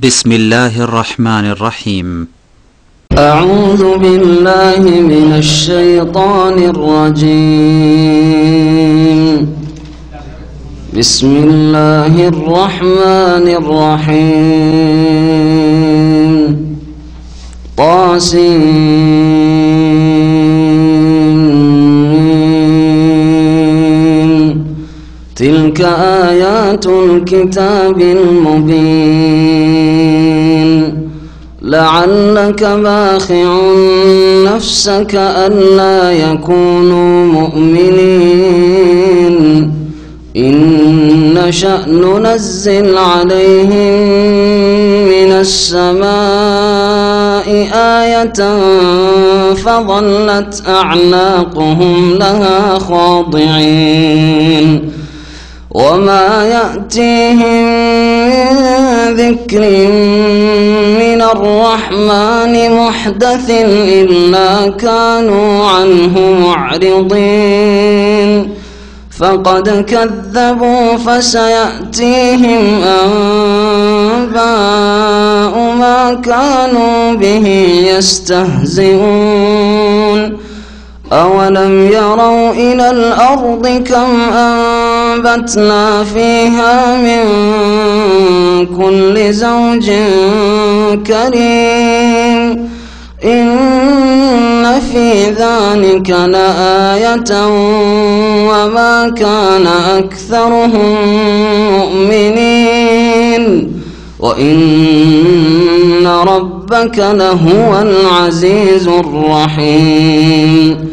بسم الله الرحمن الرحيم. أعوذ بالله من الشيطان الرجيم. بسم الله الرحمن الرحيم. تلك آيات الكتاب المبين. لعلك باخع نفسك ألا يكونوا مؤمنين إن نشأ ننزل عليهم من السماء آية فظلت أعناقهم لها خاضعين وما يأتيهم من ذكر من الرحمن محدث إلا كانوا عنه معرضين. فقد كذبوا فسيأتيهم أنباء ما كانوا به يستهزئون. أولم يروا إلى الأرض كم أنبتنا فيها من كل زوج كريم إن في ذلك لآية وما كان أكثرهم مؤمنين وإن ربك لهو العزيز الرحيم.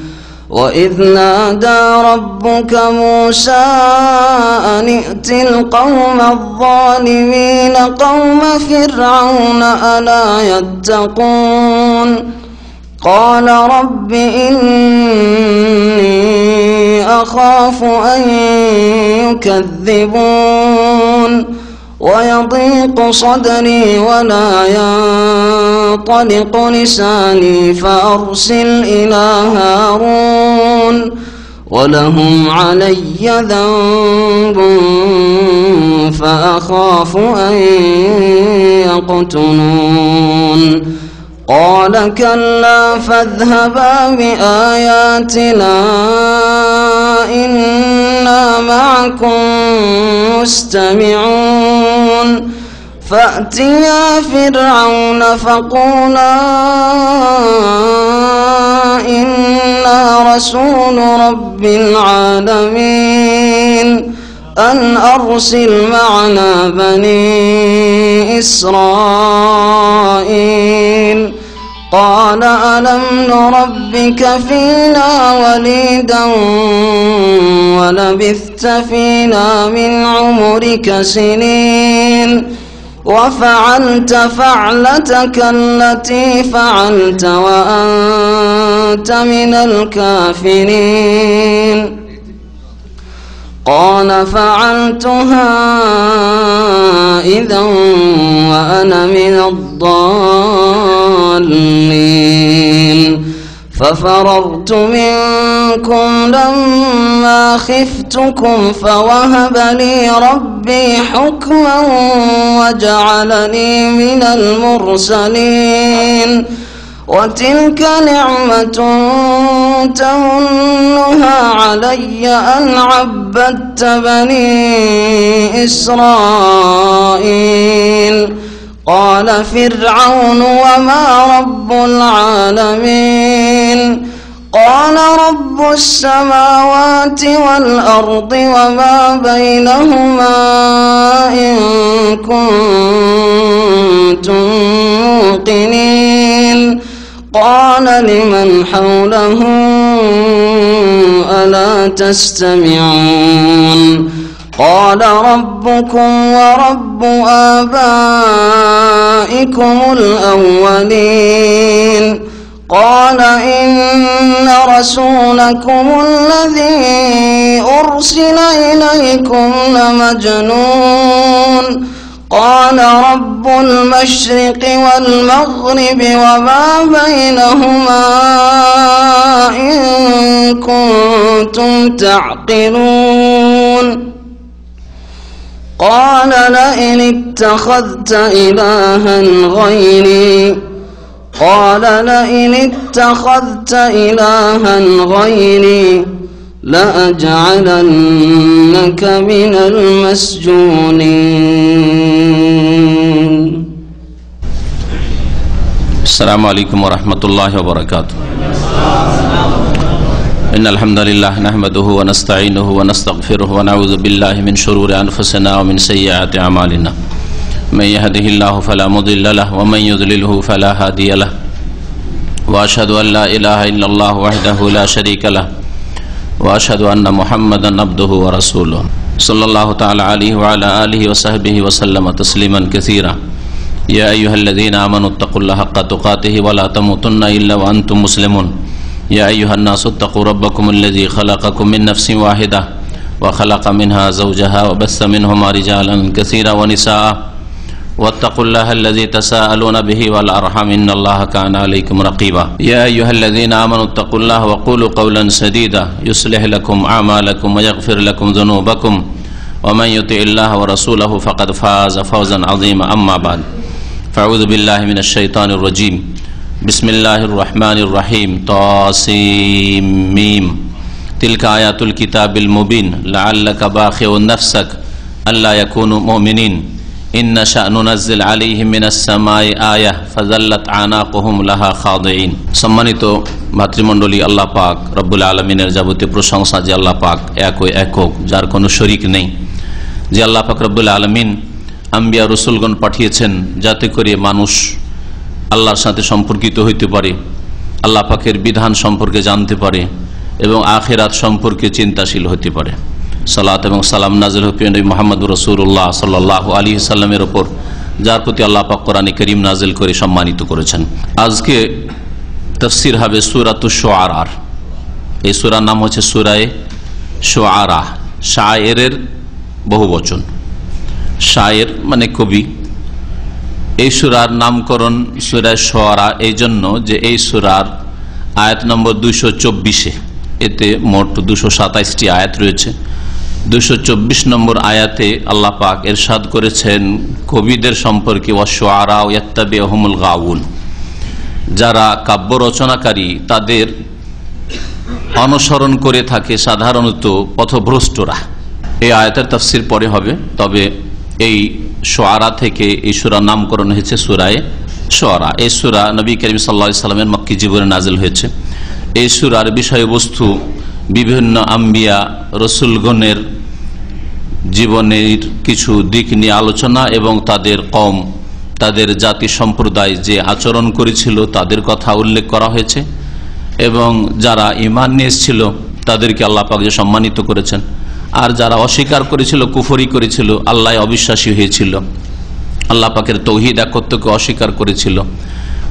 وإذ نادى ربك موسى أن ائت القوم الظالمين قوم فرعون ألا يتقون. قال رب إني أخاف أن يكذبون ويضيق صدري ولا ينطلق لساني فأرسل إلى هارون ولهم علي ذنب فأخاف أن يقتلون. قال كلا فاذهبا بآياتنا إنا معكم مستمعون. فأتيا فرعون فقولا إنا رسول رب العالمين أن أرسل معنا بني إسرائيل. قال ألم نربك فينا وليدا ولبثت فينا من عمرك سنين وفعلت فعلتك التي فعلت وأنت من الكافرين. قال فعلتها إذا وأنا من الضالين. ففررت منكم لما خفتكم فوهب لي ربي حكما وجعلني من المرسلين. وتلك نعمة تمنها علي أن عبدت بني إسرائيل. قال فرعون وما رب العالمين. قال رب السماوات والأرض وما بينهما إن كنتم موقنين. قال لمن حوله ألا تستمعون. قال ربكم ورب آبائكم الأولين. قال إن رسولكم الذي أرسل إليكم لمجنون. قال رب المشرق والمغرب وما بينهما إن كنتم تعقلون. قال لئن اتخذت إلها غيري لأجعلنك من المسجونين. السلام عليكم ورحمة الله وبركاته. إن الحمد لله نحمده ونستعينه ونستغفره ونعوذ بالله من شرور أنفسنا ومن سيئات أعمالنا. من يهده الله فلا مضل له ومن يضلله فلا هادي له. وأشهد أن لا إله إلا الله وحده لا شريك له وأشهد أن محمدا عبده ورسوله صلى الله تعالى عليه وعلى آله وصحبه وسلم تسليما كثيرا. يا أيها الذين آمنوا اتقوا الله حق تقاته ولا تموتن إلا وأنتم مسلمون. يا أيها الناس اتقوا ربكم الذي خلقكم من نفس واحدة وخلق منها زوجها وبث منهما رجالا كثيرا ونساء واتقوا الله الذي تساءلون به والأرحام إن الله كان عليكم رقيبا. يا أيها الذين آمنوا اتقوا الله وقولوا قولا سديدا يصلح لكم أعمالكم ويغفر لكم ذنوبكم ومن يطع الله ورسوله فقد فاز فوزا عظيما. أما بعد فأعوذ بالله من الشيطان الرجيم. بسم الله الرحمن الرحيم. طاسيم ميم. تلك آيات الكتاب المبين لعلك باخع نفسك ألا يكونوا مؤمنين إن نشأ ننزل عليهم من السماء آية فظلت أعناقهم لها خاضعين. সম্মানিত ভাতৃমণ্ডলী, আল্লাহ পাক রব্বুল আলামিনের যাবতীয় প্রশংসা যে আল্লাহ পাক একক, যার কোনো শরীক নেই। যে আল্লাহ পাক রব্বুল আলামিন আম্বিয়া রসুলগণ পাঠিয়েছেন যাতে করে মানুষ আল্লাহর সাথে সম্পর্কিত হইতে পারে, আল্লাহ পাকের বিধান সম্পর্কে জানতে পারে এবং আখিরাত সম্পর্কে চিন্তাশীল হতে পারে। সালাত এবং সালাম নাযিল হোক নবী মুহাম্মদ রাসূলুল্লাহ সাল্লাল্লাহু আলাইহি সাল্লামের উপর, যার প্রতি আল্লাহ পাক কোরআনে কারীম নাযিল করে সম্মানিত করেছেন। আজকে তাফসীর হবে সূরাতুশ শুআরা। এই সূরার নাম হচ্ছে সূরায়ে শুআরা। শায়েরের বহুবচন, শায়ের মানে কবি। এই সূরার নামকরণ সূরা শুআরা এই জন্য যে এই সূরার আয়াত নম্বর 224, এতে মোট 227টি আয়াত রয়েছে। 224 নম্বর আয়াতে আল্লাহ পাক ইরশাদ করেছেন কবিদের সম্পর্কে, ওয়াশুআরা ইয়াত্তাবিউহুমুল গাউন, যারা কাব্য রচনাকারী তাদের অনুসরণ করে থাকে সাধারণত পথভ্রষ্টরা। এই আয়াতের তাফসীর পরে হবে, তবে এই শুআরা থেকে এই সূরার নামকরণ হয়েছে সূরায়ে শুআরা। এই সূরা নবী করিম সাল্লাল্লাহু আলাইহি সাল্লামের মক্কি জীবনে নাযিল হয়েছে। এই সূরার বিষয়বস্তু বিভিন্ন আম্বিয়া রসুলগণের জীবনের কিছু দিক নিয়ে আলোচনা এবং তাদের কওম, তাদের জাতি সম্প্রদায় যে আচরণ করেছিল তাদের কথা উল্লেখ করা হয়েছে এবং যারা ঈমান নিয়ে এসেছিল তাদেরকে আল্লাহ পাক যে সম্মানিত করেছেন, আর যারা অস্বীকার করেছিল, কুফরি করেছিল, আল্লাহ অবিশ্বাসী হয়েছিল, আল্লাহ পাকের তৌহিদ একত্বকে অস্বীকার করেছিল,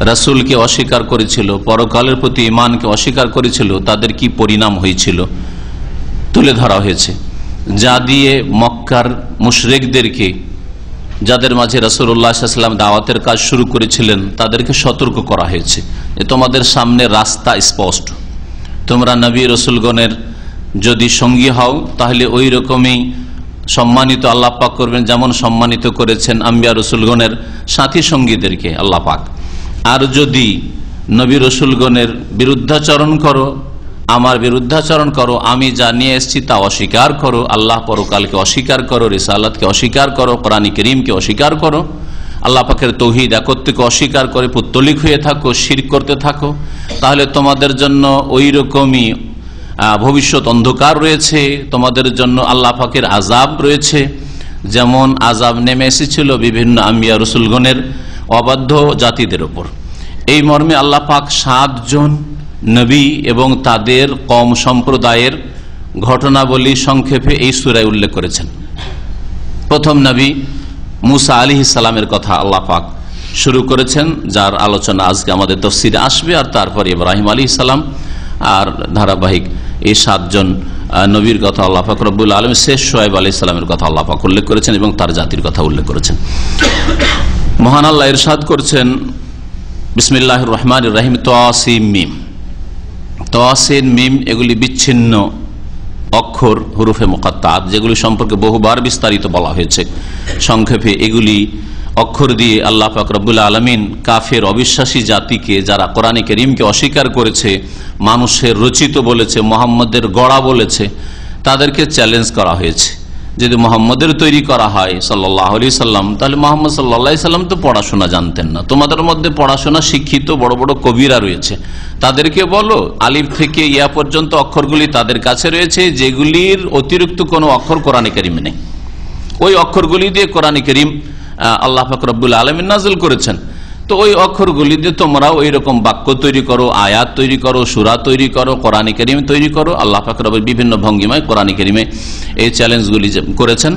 রাসূলকে অস্বীকার করেছিল, পরকালের প্রতি ঈমানকে অস্বীকার করেছিল, তাদের কি পরিণাম হয়েছিল তুলে ধরা হয়েছে। যা দিয়ে মক্কার মুশরিকদেরকে, যাদের মাঝে রাসূলুল্লাহ সাল্লাল্লাহু আলাইহি ওয়াসাল্লাম দাওয়াতের কাজ শুরু করেছিলেন, তাদেরকে সতর্ক করা হয়েছে যে তোমাদের সামনে রাস্তা স্পষ্ট, তোমরা নবী রসুলগণের যদি সঙ্গী হও তাহলে ওই রকমই সম্মানিত আল্লাহ পাক করবেন যেমন সম্মানিত করেছেন আম্বিয়া রসুলগণের সাথী সঙ্গীদেরকে আল্লাহ পাক। আর যদি নবী রসুলগণের বিরুদ্ধাচরণ করো, আমার বিরুদ্ধাচরণ করো, আমি যা নিয়ে এসেছি তা অস্বীকার করো, আল্লাহ পরকালকে অস্বীকার করো, রিসালাতকে অস্বীকার করো, কোরআন কারীমকে অস্বীকার করো, আল্লাহ পাকের তৌহিদ একত্বকে অস্বীকার করে পুত্তলিক হয়ে থাকো, শিরক করতে থাকো, তাহলে তোমাদের জন্য ওই রকমই ভবিষ্যৎ অন্ধকার রয়েছে, তোমাদের জন্য আল্লাহ পাকের আযাব রয়েছে, যেমন আযাব নেমে এসেছিল বিভিন্ন আম্বিয়া রসুলগণের অবাধ্য জাতিদের উপর। এই মর্মে আল্লাহ পাক 7 জন নবী এবং তাদের কওম সম্প্রদায়ের ঘটনাবলী সংক্ষেপে এই সূরায় উল্লেখ করেছেন। প্রথম নবী মুসা আলাইহিস সালামের কথা আল্লাহ পাক শুরু করেছেন, যার আলোচনা আজকে আমাদের তাফসীরে আসবে, আর তারপর ইব্রাহিম আলাইহিস সালাম, আর ধারাবাহিক এই 7 জন নবীর কথা আল্লাহ পাক রব্বুল আলামিন শেষ শুআয়ব আলাইহিস সালামের কথা আল্লাহ পাক উল্লেখ করেছেন এবং তার জাতির কথা উল্লেখ করেছেন। মহান আল্লাহ ইরশাদ করছেন, বিসমিল্লাহির রহমানির রহিম, তাসিম মিম। তাসিন মিম এগুলি বিচ্ছিন্ন অক্ষর, হুরুফে মুকাত্তাত, যেগুলি সম্পর্কে বহুবার বিস্তারিত বলা হয়েছে। সংক্ষেপে এগুলি অক্ষর দিয়ে আল্লাহ পাক রব্বুল আলামিন কাফের অবিশ্বাসী জাতিকে, যারা কোরআনে কারীমকে অস্বীকার করেছে, মানুষের রচিত বলেছে, মুহাম্মদের গড়া বলেছে, তাদেরকে চ্যালেঞ্জ করা হয়েছে। যদি মুহাম্মদের তৈরি করা হয় সাল্লাল্লাহু আলাইহি সাল্লাম, তাহলে মুহাম্মদ সাল্লাল্লাহু আলাইহি সাল্লাম তো পড়াশোনা জানতেন না। তোমাদের মধ্যে পড়াশোনা শিক্ষিত বড় বড় কবিরা রয়েছে, তাদেরকে বলো আলিফ থেকে ইয়া পর্যন্ত অক্ষরগুলি তাদের কাছে রয়েছে, যেগুলির অতিরিক্ত কোনো অক্ষর কোরআনে কারীমে নেই। ওই অক্ষরগুলি দিয়ে কোরআনে কারীম আল্লাহ পাক রব্বুল আলামিন নাযিল করেছেন। তো ওই অক্ষরগুলি দিয়ে তোমরাও ওই রকম বাক্য তৈরি করো, আয়াত তৈরি করো, সূরা তৈরি করো, কোরআনে কারীম তৈরি করো। আল্লাহ পাক রব্বুল বিভিন্ন ভঙ্গিমায় কোরআনে কারীমে এই চ্যালেঞ্জগুলি করেছেন,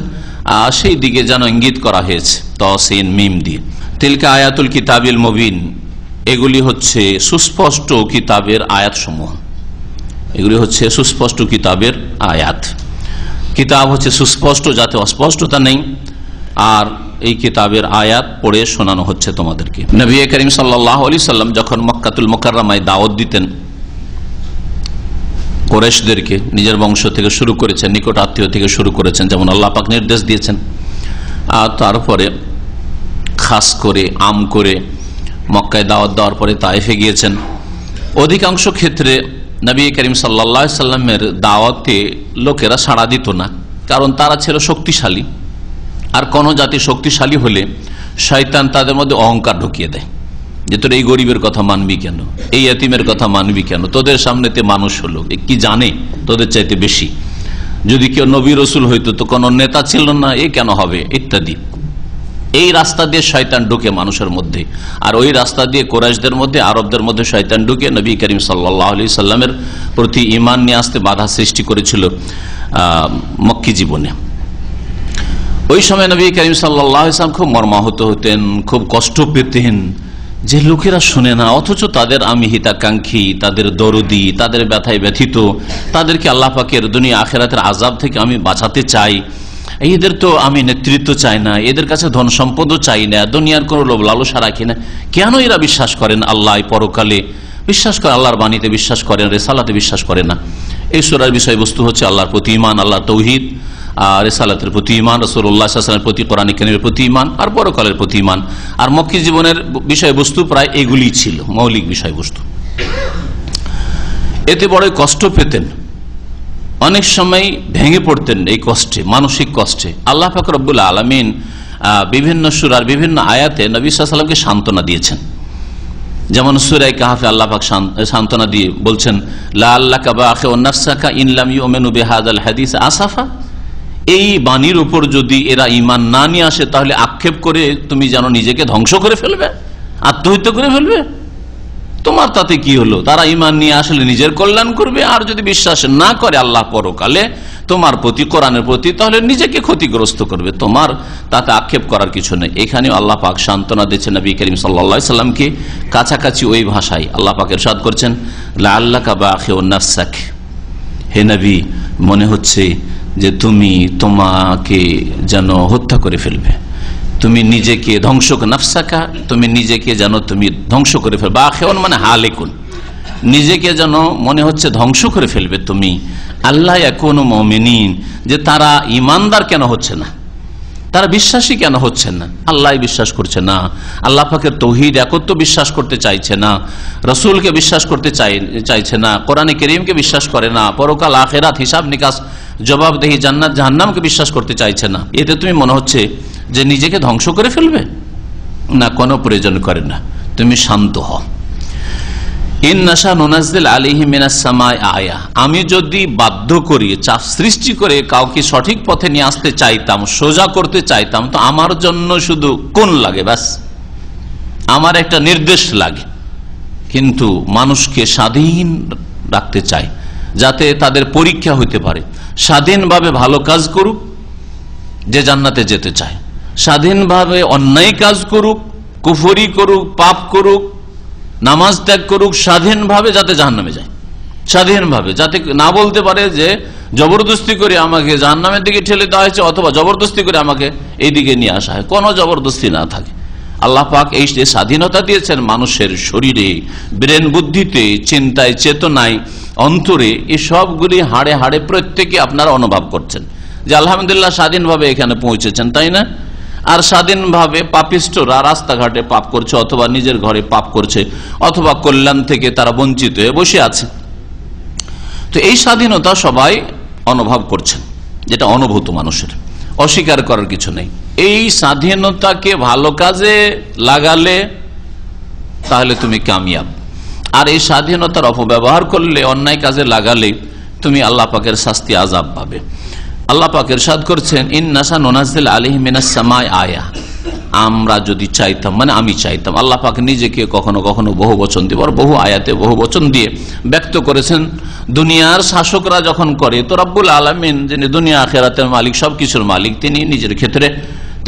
সেই দিকে যেন ইঙ্গিত করা হয়েছে তসিন মিম দিয়ে। তিলকা আয়াতুল কিতাবিল মুবিন, এগুলি হচ্ছে সুস্পষ্ট কিতাবের আয়াত সমূহ। এগুলি হচ্ছে সুস্পষ্ট কিতাবের আয়াত। কিতাব হচ্ছে সুস্পষ্ট, যাতে অস্পষ্টতা নেই। আর এই কিতাবের আয়াত পড়ে শোনানো হচ্ছে তোমাদেরকে। নবী করিম সাল্লাল্লাহু আলাইহি সাল্লাম যখন মক্কাতুল মুকাররমায় দাওয়াত দিতেন কুরাইশদেরকে, নিজের বংশ থেকে শুরু করেছেন, নিকট আত্মীয় থেকে শুরু করেছেন, যেমন আল্লাহ পাক নির্দেশ দিয়েছেন। আর তারপরে খাস করে আম করে মক্কায় দাওয়াত দেওয়ার পরে তায়েফে গিয়েছেন। অধিকাংশ ক্ষেত্রে নবী করিম সাল্লাল্লাহু আলাইহি সাল্লামের দাওয়াতে লোকেরা সাড়া দিত না, কারণ তারা ছিল শক্তিশালী। আর কোন জাতি শক্তিশালী হলে শয়তান তাদের মধ্যে অহংকার ঢুকিয়ে দেয়, যে তোর এই গরিবের কথা মানবি কেন, এই এতিমের কথা মানবি কেন, তোদের সামনেতে মানুষ হলো, কি জানে তোদের চাইতে বেশি, যদি কেউ নবী রসুল হইতো তো কোন নেতা ছিল না, এ কেন হবে, ইত্যাদি। এই রাস্তা দিয়ে শয়তান ঢুকে মানুষের মধ্যে, আর ওই রাস্তা দিয়ে কুরাইশদের মধ্যে, আরবদের মধ্যে শয়তান ঢুকে নবী করিম সাল্লাল্লাহু আলাইহি সাল্লামের প্রতি ঈমান নিয়ে আসতে বাধা সৃষ্টি করেছিল মক্কি জীবনে। ওই সময় নবী করিম সাল্লাল্লাহু আলাইহি সাল্লাম খুব মর্মাহত হতেন, খুব কষ্ট পেতেন যে লোকেরা শুনে না, অথচ তাদের আমি হিতাকাঙ্ক্ষী, তাদের দরদি, তাদের ব্যথায় ব্যথিত, তাদেরকে আল্লাহ পাকের দুনিয়া আখিরাতের আযাব থেকে আমি বাঁচাতে চাই। এদের তো আমি নেতৃত্ব চাই না, এদের কাছে ধন সম্পদও চাই না, দুনিয়ার কোনো লোভ লালসা রাখি না, কেন এরা বিশ্বাস করেন আল্লাহ পরকালে, বিশ্বাস করে আল্লাহর বাণীতে বিশ্বাস করেন, রেসালাতে বিশ্বাস করে না। এই সূরার বিষয়বস্তু হচ্ছে আল্লাহর প্রতি ঈমান, আল্লাহর তাওহীদ, আর রিসালাতের প্রতি ঈমান, রাসূলুল্লাহ সাল্লাল্লাহু আলাইহি ওয়াসাল্লামের প্রতি, কোরআন কারীমের প্রতি ঈমান, আর পরকালের প্রতি ঈমান। আর মক্কি জীবনের বিষয়বস্তু প্রায় এগুলি ছিল মৌলিক বিষয়বস্তু। এতে বড় কষ্ট পেতেন, অনেক সময় ভেঙে পড়তেন এই কষ্টে, মানসিক কষ্টে। আল্লাহ পাক রব্বুল আলামিন বিভিন্ন সূরার বিভিন্ন আয়াতে নবী সাল্লাল্লাহু আলাইহি ওয়াসাল্লামকে সান্ত্বনা দিয়েছেন। যেমন সূরা কাহফে আল্লাহ পাক সান্ত্বনা দিয়ে বলছেন, লাআল্লাকা বাখিউন নাফসাকা ইন লাম ইউমিনু বিহাযাল হাদিস আসাফা, এই বাণীর উপর যদি এরা ঈমান না নিয়ে আসে, তাহলে আক্ষেপ করে তুমি যেন নিজেকে ধ্বংস করে ফেলবে, আত্মহত্যা করে ফেলবে। তোমার তাতে কি হলো? তারা ঈমান নিয়ে আসলে নিজের কল্যাণ করবে, আর যদি বিশ্বাস না করে আল্লাহ পরকালে তোমার প্রতি, কোরআনের প্রতি, তাহলে নিজেকে ক্ষতিগ্রস্ত করবে, তোমার তাতে আক্ষেপ করার কিছু নেই। এখানে আল্লাহ পাক সান্ত্বনা দিচ্ছেন নবী করিম সাল্লাল্লাহু আলাইহি সাল্লামকে কাছাকাছি ওই ভাষায়। আল্লাহ পাক ইরশাদ করছেন, লাআল্লাকা বাখিউন নাফসাক, হে নবী মনে হচ্ছে যে তুমি তোমাকে যেন হত্যা করে ফেলবে, তুমি নিজেকে ধ্বংস, নাফসাকা তুমি নিজেকে যেন তুমি ধ্বংস করে ফেলবে, বাখিউন মানে হালিকুন, নিজেকে যেন মনে হচ্ছে ধ্বংস করে ফেলবে তুমি। আল্লাহ ইয়াকুনু মুমিনিন, যে তারা ইমানদার কেন হচ্ছে না, তারা বিশ্বাসী কেন হচ্ছে না, আল্লাহ বিশ্বাস করছে না, আল্লাহ পাকের তাওহীদ একত্ব বিশ্বাস করতে চাইছে না, রাসূলকে বিশ্বাস করতে চাইছে না, কোরআনে কারীমকে বিশ্বাস করে না, পরকাল আখিরাত, হিসাব নিকাশ, জবাবদেহি, জান্নাত জাহান্নামকে বিশ্বাস করতে চাইছে না। এতে তুমি মনে হচ্ছে যে নিজেকে ধ্বংস করে ফেলবে না, কোনো প্রয়োজন করে না, তুমি শান্ত হও। ইন্নাশা নুনাজ্জিল আলাইহিম মিনাস সামাই আয়া, আমি যদি বাধ্য করি, চাপ সৃষ্টি করে কাউকে সঠিক পথে নিয়ে আসতে চাইতাম, সোজা করতে চাইতাম, তো আমার জন্য শুধু কোন লাগে, ব্যাস আমার একটা নির্দেশ লাগে। কিন্তু মানুষকে স্বাধীন রাখতে চাই, যাতে তাদের পরীক্ষা হইতে পারে, স্বাধীনভাবে ভালো কাজ করুক যে জান্নাতে যেতে চায়, স্বাধীনভাবে অন্যায় কাজ করুক, কুফরি করুক, পাপ করুক, নামাজ ত্যাগ করুক, স্বাধীনভাবে যাতে জাহান্নামে যায়, স্বাধীনভাবে, যাতে না বলতে পারে যে জবরদস্তি করে আমাকে জাহান্নামের দিকে ঠেলে দেওয়া হয়েছে, অথবা জবরদস্তি করে আমাকে এই দিকে নিয়ে আসা হয়, কোনো জবরদস্তি না থাকে। আল্লাহ পাক এই যে স্বাধীনতা দিয়েছেন মানুষের শরীরে, ব্রেন বুদ্ধিতে, চিন্তায়, চেতনায়, অন্তরে, এই সবগুলি হাড়ে হাড়ে প্রত্যেকে আপনারা অনুভব করছেন যে আলহামদুলিল্লাহ স্বাধীনভাবে এখানে পৌঁছেছেন, তাই না? আর স্বাধীনভাবে পাপিষ্টরা রাস্তাঘাটে পাপ করছে, অথবা নিজের ঘরে পাপ করছে, অথবা কল্যাণ থেকে তারা বঞ্চিত হয়ে বসে আছে। তো এই স্বাধীনতা সবাই অনুভব করছেন, যেটা অনুভূত মানুষের, অস্বীকার করার কিছু নেই। এই স্বাধীনতাকে ভালো কাজে লাগালে তাহলে তুমি কামিয়াব, আর এই স্বাধীনতার অপব্যবহার করলে, অন্যায় কাজে লাগালে তুমি আল্লাহ পাকের শাস্তি, আযাব পাবে। আল্লাহ পাক ইরশাদ করছেন, ইন্নাসা নুনাজ্জিল আলাইহিম মিনাস সামাই আয়া, আমরা যদি চাইতাম, মানে আমি চাইতাম। আল্লাহ পাক নিজেকে কখনো কখনো বহু বচন দিয়ে, বহু আয়াতে বহু বচন দিয়ে ব্যক্ত করেছেন। দুনিয়ার শাসকরা যখন করে, তো রব্বুল আলামিন যিনি দুনিয়া আখিরাতের মালিক, সবকিছুর মালিক, তিনি নিজের ক্ষেত্রে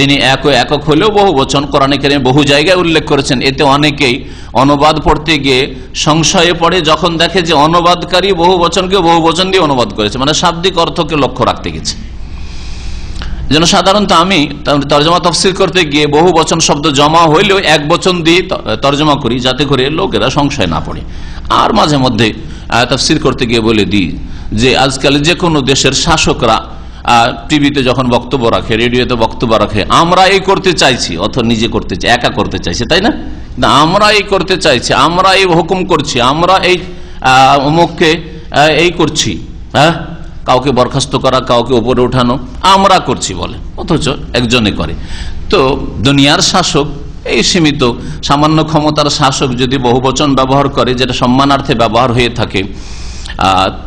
তিনি একক হলেও বহু বচন কোরআনে কারিমে বহু জায়গায় উল্লেখ করেছেন। এতে অনেকেই অনুবাদ পড়তে গিয়ে সংশয়ে পড়ে, যখন দেখে যে অনুবাদকারী বহু বচনকে বহু বচন দিয়ে অনুবাদ করেছে, মানে শাব্দিক অর্থকে লক্ষ্য রাখতে গেছে। যেন সাধারণত আমি তর্জমা তফসির করতে গিয়ে বহু বচন শব্দ জমা হইলেও এক বচন দিয়ে তর্জমা করি, যাতে করে লোকেরা সংশয় না পড়ে। আর মাঝে মধ্যে তফসির করতে গিয়ে বলে দিই যে আজকাল যে কোনো দেশের শাসকরা টিভিতে যখন বক্তব্য রাখে, রেডিওতে বক্তব্য রাখে, আমরা এই করতে চাইছি, অথবা নিজে করতে চাই, একা করতে চাইছে, তাই না? আমরা এই করতে চাইছি, আমরা এই হুকুম করছি, আমরা এই অমুককে এই করছি, হ্যাঁ, কাউকে বরখাস্ত করা, কাউকে উপরে উঠানো আমরা করছি বলে, অথচ একজনে করে। তো দুনিয়ার শাসক, এই সীমিত সামান্য ক্ষমতার শাসক যদি বহুবচন ব্যবহার করে, যেটা সম্মানার্থে ব্যবহার হয়ে থাকে,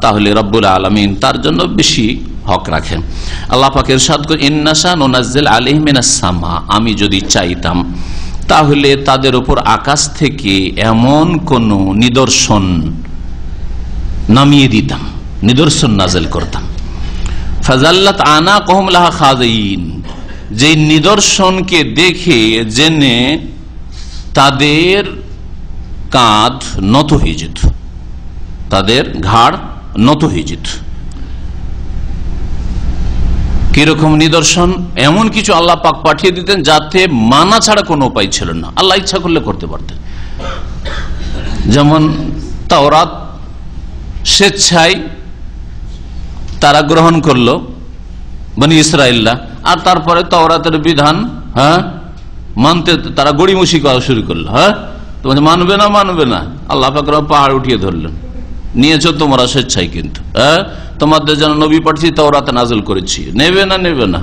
তাহলে রব্বুল আলামিন তার জন্য বেশি হক রাখেন। আল্লাহ পাক ইরশাদ করেন, ইন্নাশা নুনাজ্জিল আলাইহিম মিনাস সামা, আমি যদি চাইতাম তাহলে তাদের উপর আকাশ থেকে এমন কোন নিদর্শন নামিয়ে দিতাম, নিদর্শন নাযিল করতাম। ফাজাল্লাত আনাকুহুম লাহা খাযিন, যে নিদর্শনকে দেখে জেনে তাদের কাঁধ নত হয়ে যেত, তাদের ঘাড় নত হয়ে যেত। কিরকম নিদর্শন? এমন কিছু আল্লাহ পাক পাঠিয়ে দিতেন যাতে মানা ছাড়া কোনো উপায় ছিল না, আল্লাহ ইচ্ছা করলে করতে পারতেন। যেমন তাওরাত স্বেচ্ছায় তারা গ্রহণ করলো, বনি ইসরাইলরা, আর তারপরে তাওরাতের বিধান মানতে তারা গড়িমসি করা শুরু করলো। তোমাদের মানবে না, মানবে না, আল্লাহ পাক পাহাড় উঠিয়ে ধরলেন, নিয়েছো তোমরা স্বেচ্ছায়, কিন্তু তোমাদের যেন নবী পাঠিয়েছি, তাওরাতে নাযিল করেছি, নেবে না, নেবে না,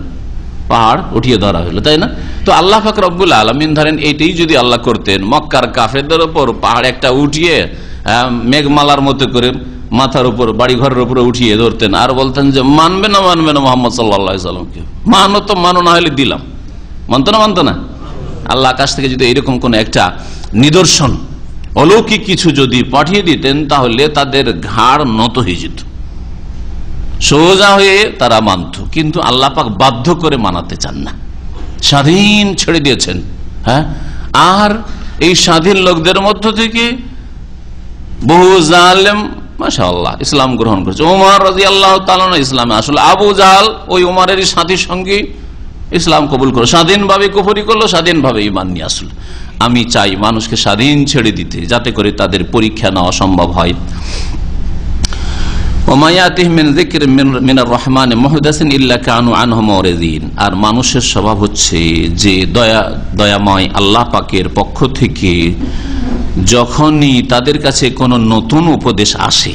পাহাড় উঠিয়ে ধরা হলো, তাই না? তো আল্লাহ পাক রব্বুল আলামিন ধরেন এইটাই যদি আল্লাহ করতেন, মক্কার কাফেরদের উপর পাহাড় একটা উঠিয়ে মেঘমালার মতো করে মাথার উপর, বাড়ি ঘরের উপরে উঠিয়ে ধরতেন, আর বলতেন যে মানবে না, মানবে না মোহাম্মদ সাল্লাল্লাহু আলাইহি সাল্লামকে, মানো তো মানো, না হলে দিলাম, মানতো না, মানতো না। আল্লাহ আকাশ থেকে যদি এরকম কোন একটা নিদর্শন, অলৌকিক কিছু যদি পাঠিয়ে দিতেন, তাহলে তাদের ঘাড় নত হয়ে যেত, সোজা হয়ে তারা মানত। কিন্তু আল্লাহ পাক বাধ্য করে মানাতে চান না, স্বাধীন ছেড়ে দিয়েছেন। আর এই স্বাধীন লোকদের মধ্য থেকে বহু জালেম মাশাআল্লাহ ইসলাম গ্রহণ করেছে। ওমর রাদিয়াল্লাহু তাআলা ইসলামে আসলে, আবু জাহাল ওই ওমরেরই সাথী সঙ্গী ইসলাম কবুল করলো, স্বাধীনভাবে কুফরি করলো, স্বাধীনভাবে ঈমান নিয়ে আসলো। আমি চাই মানুষকে স্বাধীন ছেড়ে দিতে, যাতে করে তাদের পরীক্ষা নেওয়া সম্ভব হয়। আর মানুষের স্বভাব হচ্ছে যে দয়াময় আল্লাহ পাকের পক্ষ থেকে যখনই তাদের কাছে কোনো নতুন উপদেশ আসে,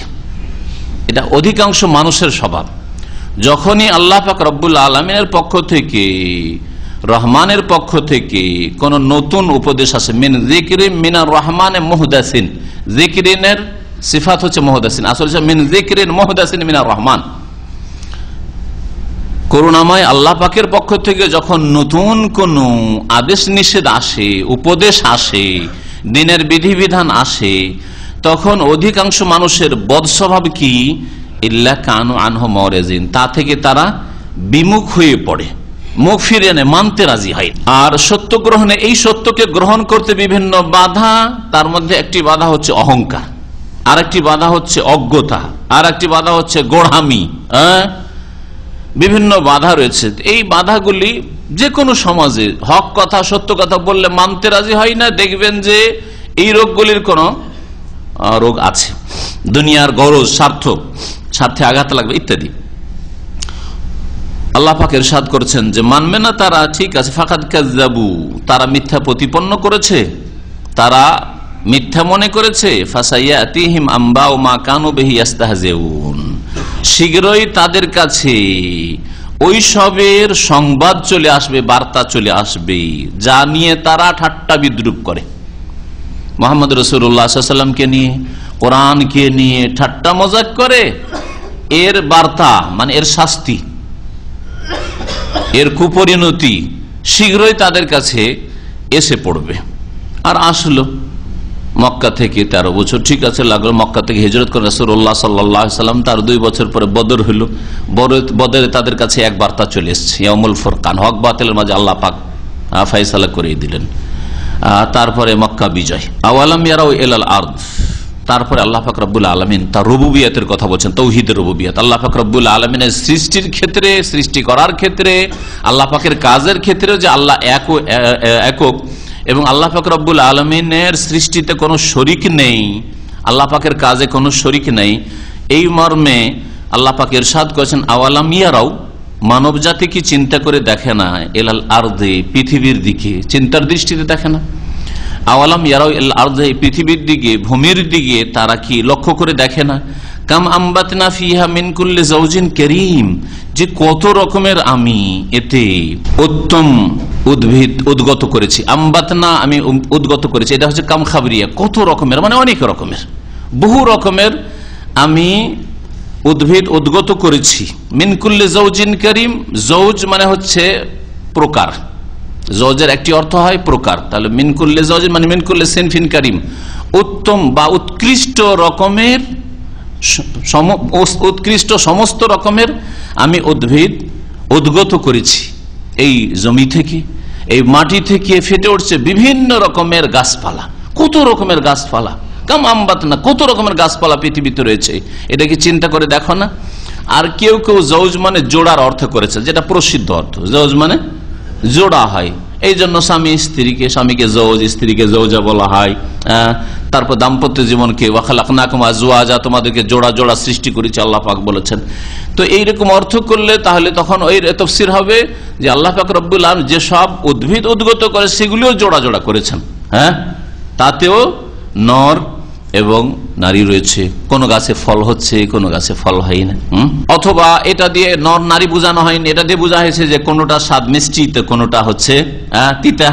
এটা অধিকাংশ মানুষের স্বভাব, যখনই আল্লাহ পাক রব্বুল আলামিনের পক্ষ থেকে, রহমানের পক্ষ থেকে কোন নতুন উপদেশ আসে, মিন যিকরিন মিনার রহমানে মুহদাসিন, যিকরিনের সিফাত হচ্ছে মুহদাসিন, আসলে মিন যিকরিন মুহদাসিন মিনার রহমান, করুণাময় আল্লাহ পাকের পক্ষ থেকে যখন নতুন কোন আদেশ নিষেধ আসে, উপদেশ আসে, দিনের বিধিবিধান আসে, তখন অধিকাংশ মানুষের বদস্বভাব কি, ইল্লা কানু আনহু মুরিজিন, তা থেকে তারা বিমুখ হয়ে পড়ে, মুখ ফিরিয়ে নেয়, মানতে রাজি হয়। আর সত্য গ্রহণে, এই সত্যকে গ্রহণ করতে বিভিন্ন বাধা, তার মধ্যে একটি বাধা হচ্ছে অহংকার, আর একটি বাধা হচ্ছে অজ্ঞতা, আর একটি বাধা হচ্ছে গোড়ামি, বিভিন্ন বাধা রয়েছে। এই বাধাগুলি যে কোনো সমাজে হক কথা সত্য কথা বললে মানতে রাজি হয় না। দেখবেন যে এই রোগগুলির কোনো রোগ আছে, দুনিয়ার গরজ, স্বার্থে আঘাত লাগবে ইত্যাদি। আল্লাহ পাক ইরশাদ করেছেন যে মানবে না তারা, ঠিক আছে, ফাকাদ কাযযাবু, তারা মিথ্যা প্রতিপন্ন করেছে, তারা মিথ্যা মনে করেছে। ফাসাইয়াতিহিম আম্বাউ মা কানু বিহি ইস্তাহজিউন, শীঘ্রই তাদের কাছে ওই সবের সংবাদ চলে আসবে, বার্তা চলে আসবে যা নিয়ে তারা ঠাট্টা বিদ্রুপ করে। মুহাম্মদ রাসূলুল্লাহ সাল্লাল্লাহু আলাইহি ওয়াসাল্লামকে নিয়ে, কোরআনকে নিয়ে ঠাট্টা মজাক করে, এর বার্তা মানে এর শাস্তি, এর কুপরিণতি শীঘ্রই তাদের কাছে এসে পড়বে। আর আসলো মক্কা থেকে 13 বছর, ঠিক আছে, লাগলো মক্কা থেকে হিজরত করে রাসূলুল্লাহ সাল্লাল্লাহু আলাইহি ওয়াসাল্লাম, তার 2 বছর পরে বদর হলো। বদরে তাদের কাছে এক বার্তা চলে এসেছে, ইয়াউমুল ফুরকান, হক বাতিলের মাঝে আল্লাহ পাক ফয়সালা করে দিলেন। তারপরে মক্কা বিজয়। আওয়ালাম ইয়ারাউ ইলাল আরদ, তারপরে আল্লাহ পাক রব্বুল আলামিন তার রুবুবিয়তের কথা বলছেন, তৌহিদের রুবুবিয়ত। আল্লাহ পাক রব্বুল আলামিনের সৃষ্টির ক্ষেত্রে, সৃষ্টি করার ক্ষেত্রে, আল্লাহ পাকের কাজের ক্ষেত্রে যে আল্লাহ একক এবং আল্লাহ পাক রব্বুল আলামিনের সৃষ্টিতে কোনো শরিক নেই, আল্লাহ পাকের কাজে কোনো শরিক নেই, এই মর্মে আল্লাহ পাক ইরশাদ করেছেন আওয়ালাম ইয়ারাউ, মানব জাতি কি চিন্তা করে দেখে না, ইলাল আরদে, পৃথিবীর দিকে, চিন্তার দৃষ্টিতে দেখে না। আওয়ালাম ইয়ারাউ ইলাল আরদে, পৃথিবীর দিকে, ভূমির দিকে তারা কি লক্ষ্য করে দেখে না। কাম আম্বাতনা ফিহা মিন কুল্লি যাওজিন কারীম, যে কত রকমের আমি এতে উত্তম উদ্ভিদ উদ্গত করেছি। আম্বাতনা, আমি উদ্গত করেছি, এটা হচ্ছে কাম খাবরিয়া, কত রকমের মানে অনেক রকমের, বহু রকমের আমি উদ্ভিদ উদ্গত করেছি। মিন কুল্লি যাওজিন কারীম, যাওজ মানে হচ্ছে প্রকার, যাওজের একটি অর্থ হয় প্রকার, তাহলে মিন কুল্লি যাওজিন মানে মিন কুল্লি সিনফিন কারীম, উত্তম বা উৎকৃষ্ট রকমের, উৎকৃষ্ট সমস্ত রকমের আমি উদ্ভিদ উদ্গত করেছি। এই জমি থেকে, এই মাটি থেকে ফেটে উঠছে বিভিন্ন রকমের গাছপালা, কত রকমের গাছপালা, কাম আম্বাতনা, কত রকমের গাছপালা পৃথিবীতে রয়েছে, এটা কি চিন্তা করে দেখো না। আর কেউ কেউ যাওজ মানে জোড়ার অর্থ করেছে, যেটা প্রসিদ্ধ অর্থ, যাওজ মানে জোড়া হয়, এই জন্য স্বামী স্ত্রীকে, স্বামীকে যাওজ, স্ত্রীকে যাওজা বলা হয়। তারপর দাম্পত্য জীবনকে ওয়াখালাকনাকুম আজওয়াজা, তোমাদেরকে জোড়া জোড়া সৃষ্টি করেছে আল্লাহ পাক বলেছেন। তো এইরকম অর্থ করলে তাহলে তখন ওই তাফসীর হবে যে আল্লাহ পাক রব্বুল আলামিন যে সব উদ্ভিদ উদ্গত করে সেগুলিও জোড়া জোড়া করেছেন, হ্যাঁ, তাতেও নর এবং নারী রয়েছে, কোন গাছে ফল হচ্ছে, কোন গাছে ফল হয় না। অথবা এটা দিয়ে নর নারী বোঝানো হয়নি, এটা দিয়ে বোঝা হয়েছে যে কোনটা স্বাদ মিষ্টি তো কোনটা হচ্ছে তিতা,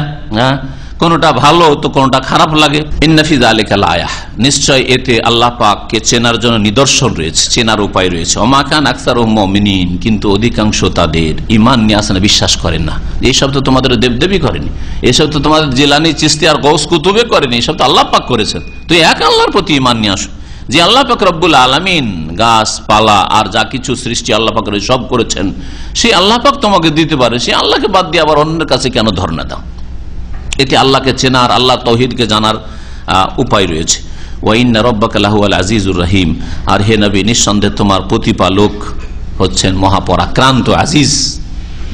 কোনটা ভালো তো কোনটা খারাপ লাগে। ইন্না ফি যালিকা লায়াহ, নিশ্চয় এতে আল্লাহ পাককে চেনার জন্য নিদর্শন রয়েছে, চেনার উপায় রয়েছে। ওমা কান আকসারুহুম মুমিনিন, কিন্তু অধিকাংশ তাদের ঈমান নিয়ে আসে না, বিশ্বাস করেন না। এইসব তো তোমাদের দেবদেবী করেনি, এসব তো তোমাদের জিলানী চিশতি আর গৌস কুতুবে করেনি, এসব তো আল্লাহ পাক করেছেন। তো এক আল্লাহর প্রতি ঈমান নিয়ে আসো, যে আল্লাহ পাক রব্বুল আলামিন গাছপালা আর যা কিছু সৃষ্টি আল্লাহ পাক সব করেছেন, সেই আল্লাহ পাক তোমাকে দিতে পারে, সেই আল্লাহকে বাদ দিয়ে আবার অন্যের কাছে কেন ধর্ণা দাও। এতে আল্লাহকে চেনার, আল্লাহ তৌহিদকে জানার উপায় রয়েছে। ওয়াইন্না রাব্বাকা লাহুয়াল আজিজুর রহিম, আর হে নবী নিঃসন্দেহে তোমার প্রতিপালক হচ্ছেন মহাপরাক্রান্ত আজিজ,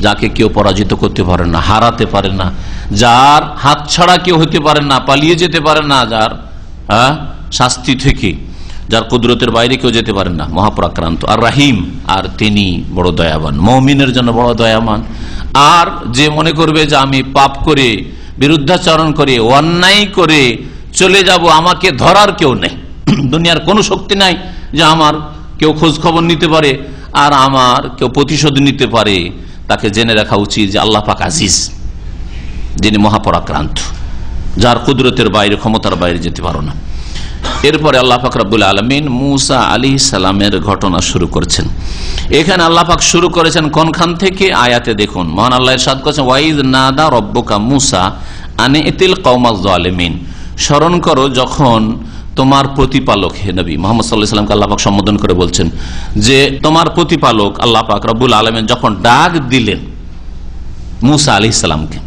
যাকে কেউ পরাজিত করতে পারে না, হারাতে পারে না, যার হাত ছাড়া কেউ হতে পারে না, পালিয়ে যেতে পারে না, যার শাস্তি থেকে, যার কুদরতের বাইরে কেউ যেতে পারে না, মহাপরাক্রান্ত। আর রাহিম, আর তিনি বড় দয়াবান, মুমিনের জন্য বড় দয়াবান। আর যে মনে করবে যে আমি পাপ করে, বিরুদ্ধাচরণ করে, অন্যায় করে চলে যাব, আমাকে ধরার কেউ নেই, দুনিয়ার কোনো শক্তি নাই যে আমার কেউ খোঁজ খবর নিতে পারে আর আমার কেউ প্রতিশোধ নিতে পারে, তাকে জেনে রাখা উচিত যে আল্লাহ পাক আজিজ, যিনি মহাপরাক্রান্ত, যার কুদরতের বাইরে, ক্ষমতার বাইরে যেতে পারো না। এরপরে আল্লাহ পাক রব্বুল আলামিন মুসা আলাইহিস সালামের ঘটনা শুরু করেছেন। এখানে আল্লাহ পাক শুরু করেছেন কোনখান থেকে, আয়াতে দেখুন, মহান আল্লাহ ইরশাদ করেছেন ওয়াইদ নাদা রব্বুকা মুসা আনি ইতিল কওমাজ জালিমিন, স্মরণ করো যখন তোমার প্রতিপালক, হে নবী মুহাম্মদ সাল্লাল্লাহু আলাইহি ওয়াসাল্লামকে আল্লাহ পাক সম্বোধন করে বলছেন যে তোমার প্রতিপালক আল্লাহ পাক রব্বুল আলামিন যখন ডাক দিলেন মুসা আলাইহিস সালামকে,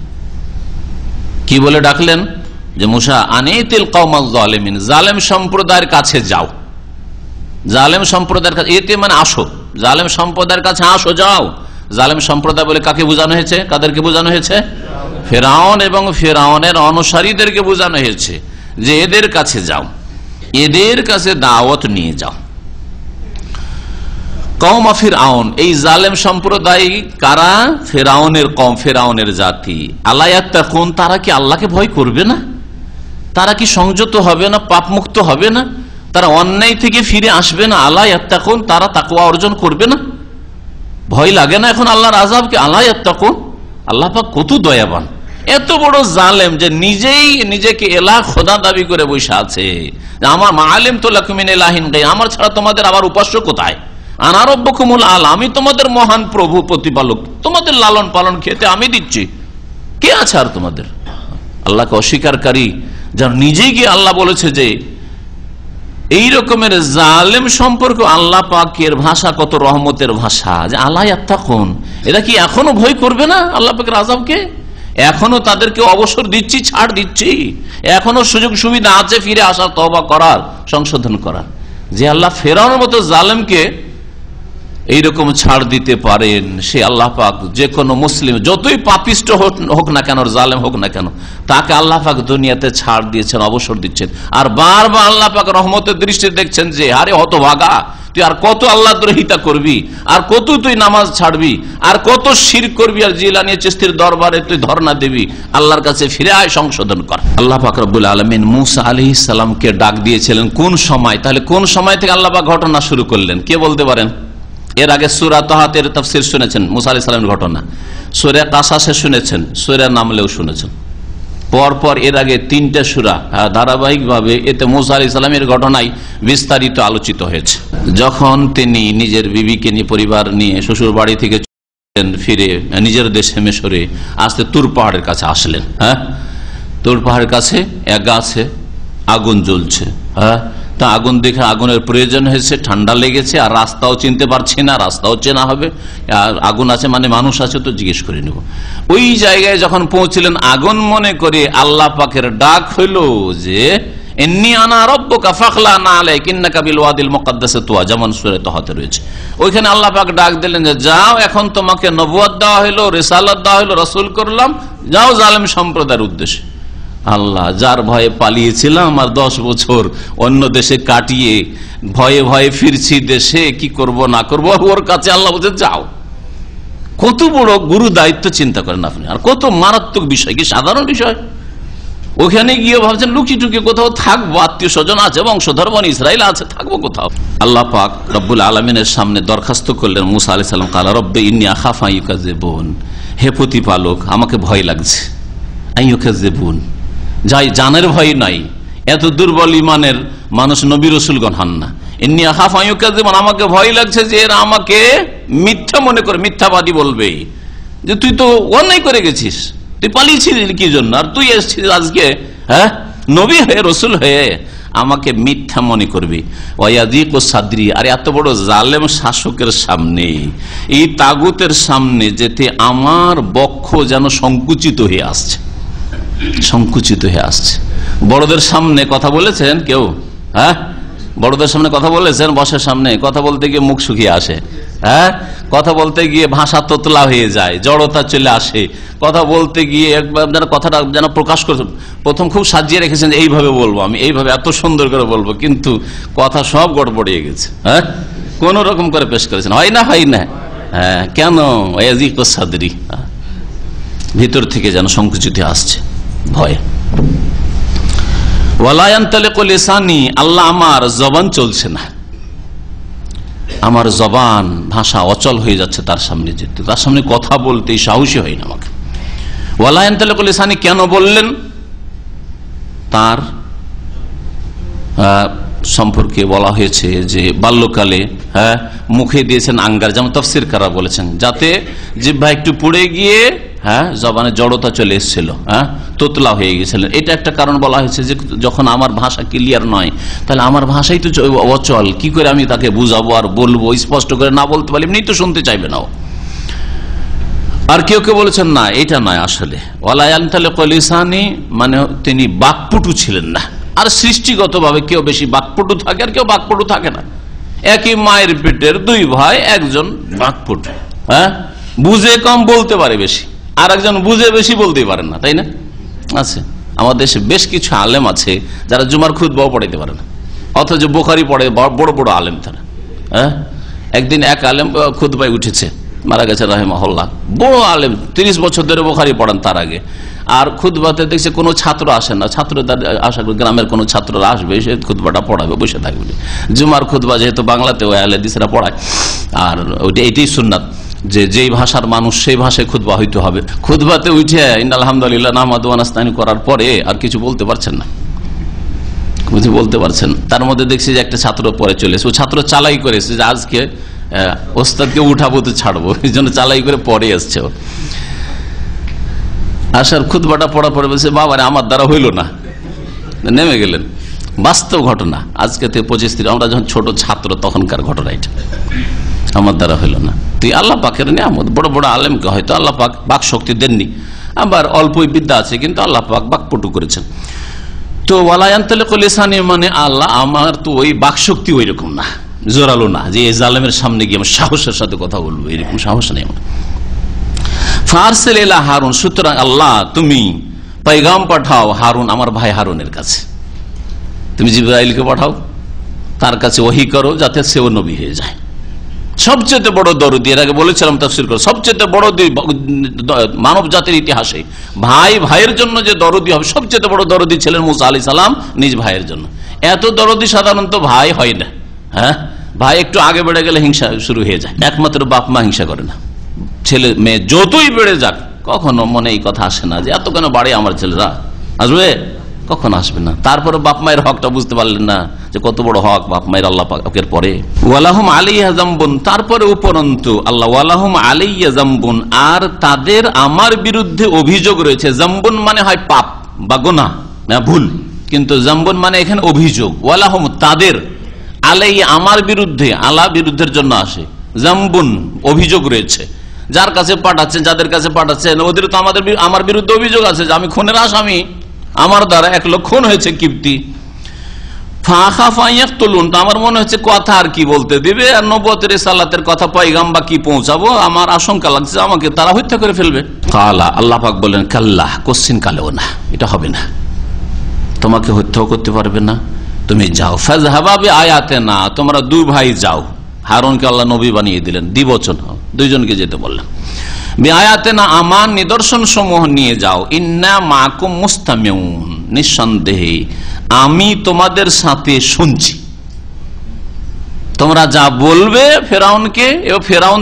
কি বলে ডাকলেন? যে মুসা আনিতিল কওমাজ জালিমিন, জালেম সম্প্রদায়ের কাছে যাও, জালেম সম্প্রদায়ের কাছে, এতে মানে আসো, জালেম সম্প্রদায়ের কাছে আসো, যাও। জালেম সম্প্রদায় বলে কাকে বোঝানো হয়েছে? কাদেরকে বোঝানো হয়েছে? ফেরাউন এবং ফেরাউনের অনুসারীদেরকে বোঝানো হয়েছে যে এদের কাছে যাও, এদের কাছে দাওয়াত নিয়ে যাও। কওম ফিরআউন, এই জালেম সম্প্রদায় কারা? ফেরাউনের কওম, ফেরাউনের জাতি। আলা ইয়াত্তাকুন, তারা কি আল্লাহকে ভয় করবে না? তারা কি সংযত হবে না, পাপ মুক্ত হবে না? তারা অন্যায় থেকে ফিরে আসবে না? আলা ইয়াত্তাকুন, তারা তাকওয়া অর্জন করবে না? ভয় লাগে না এখন আল্লাহর আযাবকে? আলা ইয়াত্তাকুন, আল্লাহ পাক কত দয়াবান, এত বড় জালেম যে নিজেই নিজেকে এলাহ খোদা দাবি করে বসে আছে। আমার মাআলিম তো লাকুম মিন ইলাহিন গায়রি, আমার ছাড়া তোমাদের আবার উপাস্য কোথায়? আনা রাব্বুকুমুল আ'লা, আমি তোমাদের মহান প্রভু প্রতিপালক, তোমাদের লালন পালন খেতে আমি দিচ্ছি, কে আছে আর তোমাদের? আল্লাহকে অস্বীকারী যার নিজেই গিয়ে আল্লাহ বলেছে যে এই রকমের জালেম সম্পর্কে আল্লাহ পাকের ভাষা কত রহমতের ভাষা, যে আলা ইয়াত্তাকুন, এরা কি এখনো ভয় করবে না আল্লাহ পাকের আযাবকে? এখনো তাদেরকে অবসর দিচ্ছি, ছাড় দিচ্ছি, এখনো সুযোগ সুবিধা আছে ফিরে আসার, তওবা করার, সংশোধন করার। যে আল্লাহ ফেরাউনের মতো জালেমকে এইরকম ছাড় দিতে পারেন, সে আল্লাহ পাক যে কোনো মুসলিম যতই পাপিষ্ট হোক না কেন, জালেম হোক না কেন, তাকে আল্লাহ পাক দুনিয়াতে ছাড় দিয়েছেন, অবসর দিচ্ছেন। আর বারবার আল্লাহ পাক রহমতের দৃষ্টি দেখছেন যে আরে হতভাগা, তুই আর কত আল্লাহ দ্রোহিতা করবি, আর কত তুই নামাজ ছাড়বি, আর কত শিরক করবি, আর জিলানী চিশতির দরবারে তুই ধর্ণা দিবি, আল্লাহর কাছে ফিরে আয়, সংশোধন কর। আল্লাহ পাক রব্বুল আলামিন মুসা আলাইহিস সালামকে ডাক দিয়েছিলেন কোন সময়? তাহলে কোন সময় থেকে আল্লাহ পাক ঘটনা শুরু করলেন, কে বলতে পারেন? এর আগে সূরা তাহাতের তাফসীর শুনেছেন, মুসা আলাইহিস সালামের ঘটনা, সূরা কাসাসে শুনেছেন, সূরা নামলেও শুনেছেন। পরপর এর আগে 3টা সূরা ধারাবাহিকভাবে এতে মুসা আলাইহিস সালামের ঘটনাই বিস্তারিত আলোচিত হয়েছে। যখন তিনি নিজের বিবিকে নিয়ে, পরিবার নিয়ে শ্বশুর বাড়ি থেকে ফিরে নিজের দেশে মিশরে আসতে তুর পাহাড়ের কাছে আসলেন। তুর পাহাড়ের কাছে এক গাছে আগুন জ্বলছে। তা আগুন দেখে আগুনের প্রয়োজন হয়েছে, ঠান্ডা লেগেছে, আর রাস্তাও চিনতে পারছি না, রাস্তাও চেনা হবে, আর আগুন আছে মানে মানুষ আছে, তো জিজ্ঞেস করে নেব। ওই জায়গায় যখন পৌঁছলেন, আগুন মনে করে আল্লাহ পাকের ডাক হইল যে ইন্নী আনা রাব্বুকা ফাখলা'না আলাইকা ইন্নাকা বিল ওয়াদিল মুকাদ্দাসে তুয়া, যেমন সূরা তাহাতে রয়েছে। ওইখানে আল্লাহ পাক ডাক দিলেন যে যাও, এখন তোমাকে নবুয়ত দেওয়া হইলো, রিসালাত দেওয়া হইলো, রাসূল করলাম, যাও জালেম সম্প্রদায়ের উদ্দেশ্যে। আল্লাহ, যার ভয়ে পালিয়েছিলাম আর 10 বছর অন্য দেশে কাটিয়ে ভয়ে ভয়ে ফিরছি দেশে, কি করব না করব, ওর কাছে আল্লাহ বলছে যাও। কত বড় গুরু দায়িত্ব চিন্তা করেন আপনি, আর কত মারাত্মক বিষয়, কি সাধারণ বিষয়। ওখানে গিয়ে ভাবছেন লুকিয়ে টুকিয়ে কোথাও থাকবো, আত্মীয় স্বজন আছে, বংশধর বনি ইসরাইল আছে, থাকবো কোথাও। আল্লাহ পাক রব্বুল আলামিনের সামনে দরখাস্ত করলেন মুসা আলাইহিস সালাম, কালা রব্বি ইন্নী আখাফু আন ইউকাযযিবুন, হে প্রতিপালক আমাকে ভয় লাগছে, আন ইউকাযযিবুন, যাই জানের ভয় নাই, এত দুর্বল ইমানের মানুষ নবী রাসূলগণ হন না। ইন্নী আখাফু আন ইউকাযযিবুন, আমাকে ভয় লাগছে যে এরা আমাকে মিথ্যা মনে করে, মিথ্যাবাদী বলবে, যে তুই তো অন্যায় করে গেছিস, তুই পালিয়েছিলি কি জন্য, আর তুই এসেছিস আজকে নবী হয়ে, রসুল হয়ে, আমাকে মিথ্যা মনে করবি। ওয়ায়াযীকু সাদরি, আর এত বড় জালেম শাসকের সামনে, এই তাগুতের সামনে যেতে আমার বক্ষ যেন সংকুচিত হয়ে আসছে, সংকুচিত হয়ে আসছে। বড়দের সামনে কথা বলেছেন কেউ? বড়দের সামনে কথা বলেছেন? বসের সামনে কথা বলতে গিয়ে মুখ শুকিয়ে আসে, কথা বলতে গিয়ে ভাষা তোতলা হয়ে যায়, জড়তা চলে আসে, কথা বলতে গিয়ে একবার যেন কথাটা যেন প্রকাশ করছে, প্রথম খুব সাজিয়ে রেখেছেন এইভাবে বলবো, আমি এইভাবে এত সুন্দর করে বলবো, কিন্তু কথা সব গড়বড়িয়ে গেছে, কোন রকম করে পেশ করেছেন, হয় না, হয় না, কেন? ওয়ায়াযীকু সাদরি, ভিতর থেকে যেন সংকুচিত আসছে ভয়। ওয়ালা ইয়ানতালিকু লিসানি, আল্লাহ আমার জবান চলছে না, আমার জবান ভাষা অচল হয়ে যাচ্ছে, তার সামনে যেতে, তার সামনে কথা বলতে সাহসী হয় না আমাকে। ওয়ালা ইয়ানতালিকু লিসানি কেন বললেন? তার সম্পর্কে বলা হয়েছে যে বাল্যকালে মুখে দিয়েছেন আঙ্গার, যেমন তাফসীরকাররা বলেছেন, যাতে জিহ্বা একটু পুড়ে গিয়ে জবানে জড়তা চলে এসেছিল, তোতলা হয়ে গেছিলেন। এটা একটা কারণ বলা হয়েছে যে যখন আমার ভাষা ক্লিয়ার নয়, তাহলে আমার ভাষাই তো অচল, কি করে আমি তাকে বুঝাবো আর বলবো, স্পষ্ট করে না বলতে পারলে এমনি তো শুনতে চাইবে না। আর কেউ কেউ বলেছেন না, এটা নয় আসলে, ওয়ালা ইয়ানতালিকু লিসানি মানে তিনি বাকপটু ছিলেন না। আর সৃষ্টিগত ভাবে কেউ বেশি বাকপটু থাকে আর কেউ বাকপটু থাকে না। একই মায়ের পেটের 2 ভাই, একজন বাকপটু, বুঝে কম বলতে পারে বেশি, আর একজন বুঝে বেশি বলতেই পারেন না, তাই না? আছে আমাদের দেশে বেশ কিছু আলেম আছে যারা জুমার খুতবাও পড়াইতে পারে না, অথচ বুখারী পড়ে, বড় বড় আলেম তারা। হ্যাঁ, একদিন এক আলেম খুতবায় উঠেছে, মারা গেছে রাহিমাহুল্লাহ, বড় আলেম, 30 বছর ধরে বুখারী পড়ান তার আগে। আর খুতবাতে দেখছে কোনো ছাত্র আসে না, ছাত্রদের আশা করি গ্রামের কোনো ছাত্ররা আসবে, সে খুতবাটা পড়াবে, বসে থাকবে। জুমার খুতবা যেহেতু বাংলাতে ওই আহলে হাদিসরা পড়ায়, আর ওইটা এইটাই সুন্নাত যে যেই ভাষার মানুষ সেই ভাষায় খুতবা হইতে হবে। খুতবাতে উঠে ইন্নাল হামদুলিল্লাহ নাহমাদু ওয়া নাস্তাইন করার পরে আর কিছু বলতে পারছেন না, কিছু বলতে পারছেন। তার মধ্যে দেখছি যে একটা ছাত্র পরে চলেছে, ও ছাত্র চালাই করেছে যে আজকে ওস্তাদকে উঠাবো তো ছাড়বো, এই জন্য চালাই করে পরে আসছে। আসার খুতবাটা পড়া পরে বলছে, বাবারে আমার দ্বারা হইল না, নেমে গেলেন। বাস্তব ঘটনা, আজকে থেকে 25-30, আমরা যখন ছোট ছাত্র তখনকার ঘটনা এটা, আমার দ্বারা হইল না। তুই আল্লাহ পাকের নিয়ামত, বড় বড় আলেমকে হয়তো আল্লাহ পাক বাক শক্তি দেননি, আবার অল্পই বিদ্যা আছে, কিন্তু আল্লাহ পাক বাকপটু করেছেন। তো ওয়ালায়ান্তালিকুল লিসানি মানে আল্লাহ, আমার তো ওই বাক শক্তি ওই রকম না, জোরালো না যে এই জালেমের সামনে গিয়ে আমার সাহসের সাথে কথা বলবো, এরকম সাহস নেই আমার। ফারসিল ইলা হারুন, সুতরাং আল্লাহ তুমি পয়গাম পাঠাও হারুন, আমার ভাই হারুনের কাছে। তুমি জিবরাইলকে পাঠাও, তার কাছে ওহী করো, যাতে সেও নবী হয়ে যায়। সবচেয়ে বড় দরদি, এর আগে বলেছিলাম তাফসীর করে, সবচেয়ে বড় মানব জাতির ইতিহাসে ভাই ভাইয়ের জন্য যে দরদি হবে, সবচেয়ে বড় দরদি ছিলেন মুসা আলাইহিস সালাম নিজ ভাইয়ের জন্য। এত দরদি সাধারণত ভাই হয় না। হ্যাঁ, ভাই একটু আগে বেড়ে গেলে হিংসা শুরু হয়ে যায়। একমাত্র বাপ মা হিংসা করে না, ছেলে মেয়ে যতই বেড়ে যাক কখনো মনে এই কথা আসে না যে এত কেন বাড়ে আমার ছেলেরা, আসবে? কখন আসবে না। তারপরে বাপ মায়ের হকটা বুঝতে পারলেন না যে কত বড় হক বাপ মায়ের আল্লাহ পাকের পরে। ওয়ালাহুম আলাইহা যামবুন, তারপরে উপরন্তু আল্লাহ ওয়ালাহুম আলাইহা যামবুন, আর তাদের আমার বিরুদ্ধে অভিযোগ রয়েছে। যামবুন মানে হয় পাপ বা গুনাহ, ভুল, কিন্তু যামবুন মানে এখানে অভিযোগ। ওয়ালাহুম তাদের, আলাইহি আমার বিরুদ্ধে, আলা বিরুদ্ধের জন্য আসে, যামবুন অভিযোগ রয়েছে। যার কাছে পাঠাচ্ছেন, যাদের কাছে পাঠাচ্ছেন, ওদের তো আমার বিরুদ্ধে অভিযোগ আছে যে আমি খুনের আসামি, আমার দ্বারা 1 লোক খুন হয়েছে কিপ্তি। আমার মনে হচ্ছে কথা আর কি বলতে দিবে, আর নবুয়তের রিসালাতের কথা পয়গাম বা কি পৌঁছাবো, আমার আশঙ্কা লাগছে আমাকে তারা হত্যা করে ফেলবে। কালা, আল্লাহ পাক বলেন, কাল্লাহ, কোশ্চিন কালেও না, এটা হবে না, তোমাকে হত্যাও করতে পারবে না, তুমি যাও। ফাযহাবা বিআয়াতিনা, তোমরা 2 ভাই যাও। হারুনকে আল্লাহ নবী বানিয়ে দিলেন, দ্বিবচন, 2 জনকে যেতে বললেন। বিআয়াতিনা, আমার নিদর্শন সমূহ নিয়ে যাও। ইন্না মাকুম মুস্তামিউন, নিঃসন্দেহে আমি তোমাদের সাথে শুনছি। তোমরা যা বলবে ফেরাউনকে, এবং ফেরাউন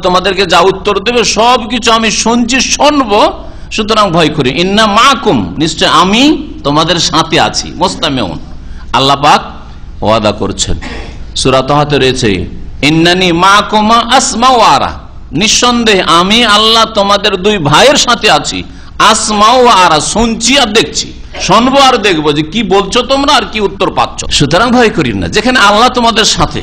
তোমাদেরকে যা উত্তর দেবে সবকিছু আমি শুনছি, শুনবো, সুতরাং ভয় করি। ইন্না মাকুম, নিশ্চয় আমি তোমাদের সাথে আছি। মুস্তামিউন, আল্লাহ পাক ওয়াদা করছেন। সূরা তাহাতে রয়েছে, ইন্নানি মাকুমা আসমাউ ওয়া আরা, নিঃসন্দেহে আমি আল্লাহ তোমাদের 2 ভাইয়ের সাথে আছি। আসমাউ ওয়া আরা, শুনছি আর দেখছি, শুনবো আর দেখবো যে কি বলছো তোমরা আর কি উত্তর পাচ্ছ, সুতরাং ভয় করি না। যেখানে আল্লাহ তোমাদের সাথে,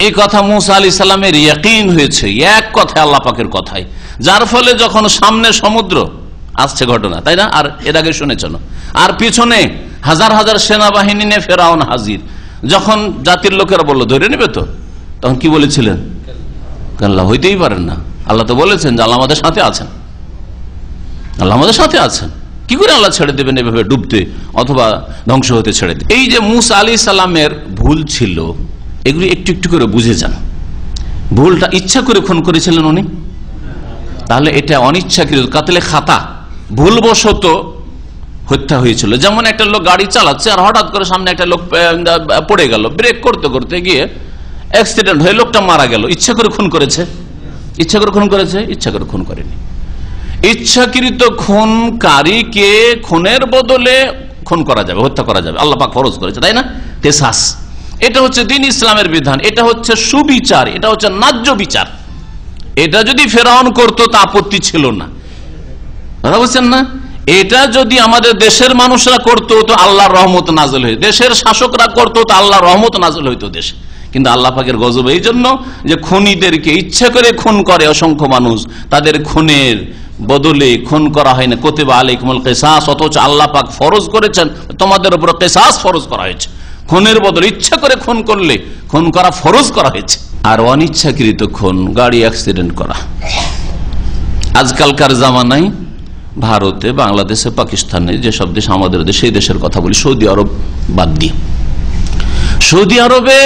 এই কথা মুসা আলাইহিস সালামের ইয়াকিন হয়েছে এক কথায়, আল্লাহ পাকের কথায়, যার ফলে যখন সামনে সমুদ্র আসছে ঘটনা, তাই না, আর এর আগে শুনেছ না, আর পিছনে হাজার হাজার সেনাবাহিনী নিয়ে ফেরাউন হাজির, যখন জাতির লোকেরা বললো ধরে নেবে তো, তখন কি বলেছিলেন? আল্লাহ হইতেই পারেন না, আল্লাহ তো বলেছেন যে আল্লাহ আমাদের সাথে আছেন, আল্লাহ আমাদের সাথে আছেন, কি করে আল্লাহ ছেড়ে দেবেন এভাবে ডুবতে অথবা ধ্বংস হতে ছেড়ে দেবেন। এই যে মুসা আলাইহিস সালামের ভুল ছিল, এগুলি একটু একটু করে বুঝে যান। ভুলটা ইচ্ছা করে খুন করেছিলেন উনি, তাহলে এটা অনিচ্ছাকৃত কাতলে খাতা, ভুলবশত হত্যা হয়েছিল। যেমন একটা লোক গাড়ি চালাচ্ছে আর হঠাৎ করে সামনে একটা লোক পড়ে গেল, ব্রেক করতে করতে গিয়ে অ্যাক্সিডেন্ট হয়ে লোকটা মারা গেল। ইচ্ছা করে খুন করেছে? ইচ্ছা করে খুন করেছে? ইচ্ছা করে খুন করেনি। ইচ্ছাকৃত খুনকারীকে খুনের বদলে খুন করা যাবে, হত্যা করা যাবে, আল্লাহ পাক ফরজ করেছে, তাই না? কিসাস, এটা হচ্ছে দ্বীন ইসলামের বিধান, এটা হচ্ছে সুবিচার, এটা হচ্ছে ন্যায্য বিচার। এটা যদি ফেরাউন করতো তা আপত্তি ছিল না, কথা বলছেন না? এটা যদি আমাদের দেশের মানুষরা করতো তো আল্লাহর রহমত নাযিল হইতো, দেশের শাসকরা করতো তো আল্লাহর রহমত নাযিল হইতো দেশে। কিন্তু আল্লাহ পাকের গজব এই জন্য যে খুনিদেরকে ইচ্ছা করে খুন করে অসংখ্য মানুষ, তাদের খুনের বদলে খুন করা হয় না। কুতিবা আলাইকুমুল কিসাস, অথচ আল্লাহ পাক ফরজ করেছেন তোমাদের উপর কিসাস ফরজ করা হয়েছে। খুনের বদলে ইচ্ছা করে খুন করলে খুন করা ফরজ করা হয়েছে। আর অনিচ্ছাকৃত খুন, গাড়ি অ্যাক্সিডেন্ট করা, আজকালকার জামানায় ভারতে, বাংলাদেশে, পাকিস্তানে, যেসব দেশ আমাদের দেশ, সেই দেশের কথা বলি, সৌদি আরব বাদ দিয়ে, সৌদি আরবে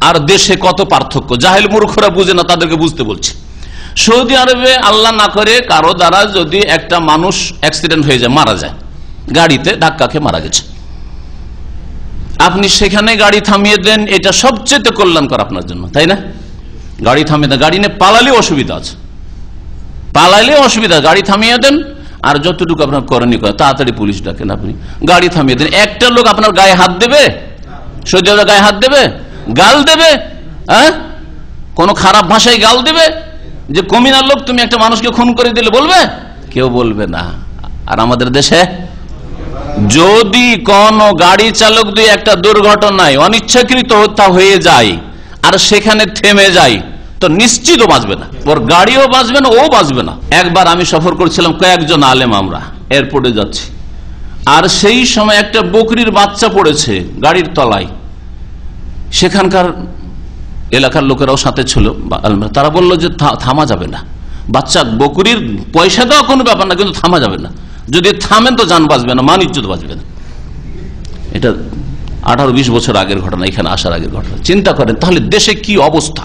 আর দেশে কত পার্থক্য, জাহেল মূর্খরা বুঝে না, তাদেরকে বুঝতে বলছে। সৌদি আরবে আল্লাহ না করে কারো দ্বারা যদি একটা মানুষ অ্যাক্সিডেন্ট হয়ে যায়, মারা যায়, গাড়িতে ধাক্কা খেয়ে মারা গেছে, আপনি সেখানে গাড়ি থামিয়ে দেন, এটা সবচেয়ে কল্যাণকর আপনার জন্য, তাই না? গাড়ি থামিয়ে দেন, গাড়ি নিয়ে পালালে অসুবিধা আছে, পালাইলে অসুবিধা, গাড়ি থামিয়ে দেন, আর যতটুকু আপনার করণীয় করে তাড়াতাড়ি পুলিশ ডাকেন, আপনি গাড়ি থামিয়ে দেন। একটা লোক আপনার গায়ে হাত দেবে? সৌদি আরবে গায়ে হাত দেবে? গাল দেবে? হ্যাঁ, কোন খারাপ ভাষায় গাল দেবে? যে কমিনার লোক, তুমি একটা মানুষকে খুন করে দিলে, বলবে? কেউ বলবে না। আর আমাদের দেশে যদি কোন গাড়ি চালক দিয়ে একটা দুর্ঘটনায় অনিচ্ছাকৃত হত্যা হয়ে যায় আর সেখানে থেমে যায়, তো নিশ্চিত বাঁচবে না, ওর গাড়িও বাঁচবে না, ও বাঁচবে না। একবার আমি সফর করছিলাম, কয়েকজন আলেম, আমরা এয়ারপোর্টে যাচ্ছি, আর সেই সময় একটা বকরির বাচ্চা পড়েছে গাড়ির তলায়। সেখানকার এলাকার লোকেরাও সাথে ছিল, তারা বলল যে থামা যাবে না, বাচ্চা বকরির পয়সা দেওয়া কোনো ব্যাপার না, কিন্তু থামা যাবে না, যদি থামেন তো যান বাঁচবে না, মান ইজ্জত বাঁচবে না। এটা 18-20 বছর আগের ঘটনা, এখানে আসার আগের ঘটনা। চিন্তা করেন তাহলে দেশে কি অবস্থা।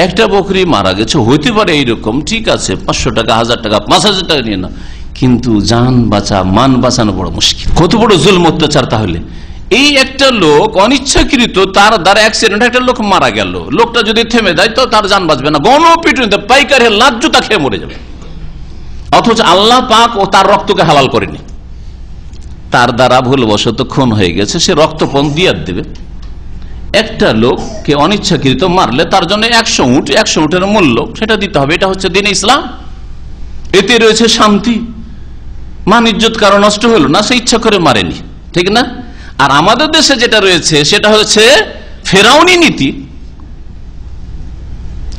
একটা বকরি মারা গেছে, হইতে পারে এইরকম, ঠিক আছে, 500 টাকা, 1000 টাকা, 5000 টাকা নিয়ে না, কিন্তু জান বাঁচা, মান বাঁচানো বড় মুশকিল। কত বড় জুলম অত্যাচার। তাহলে এই একটা লোক অনিচ্ছাকৃত, তার দ্বারা অ্যাক্সিডেন্ট, একটা লোক মারা গেল, লোকটা যদি থেমে দেয় তো তার জান বাঁচবে না, গণপিটুনিতে পাইকারি লাখ জুতা খেয়ে মরে যাবে। অথচ আল্লাহ পাক ও তার রক্তকে হালাল করেনি, তার দ্বারা ভুলবশত খুন হয়ে গেছে, সে রক্তপণ দিয়ে দেবে। একটা লোককে অনিচ্ছাকৃত মারলে তার জন্য 100 উট, 100 উটের মূল্য সেটা দিতে হবে। এটা হচ্ছে দ্বীন ইসলাম, এতে রয়েছে শান্তি, মান ইজ্জত কারো নষ্ট হলো না, সে ইচ্ছা করে মারেনি, ঠিক না? আর আমাদের দেশে যেটা রয়েছে সেটা হচ্ছে ফেরাউনি নীতি।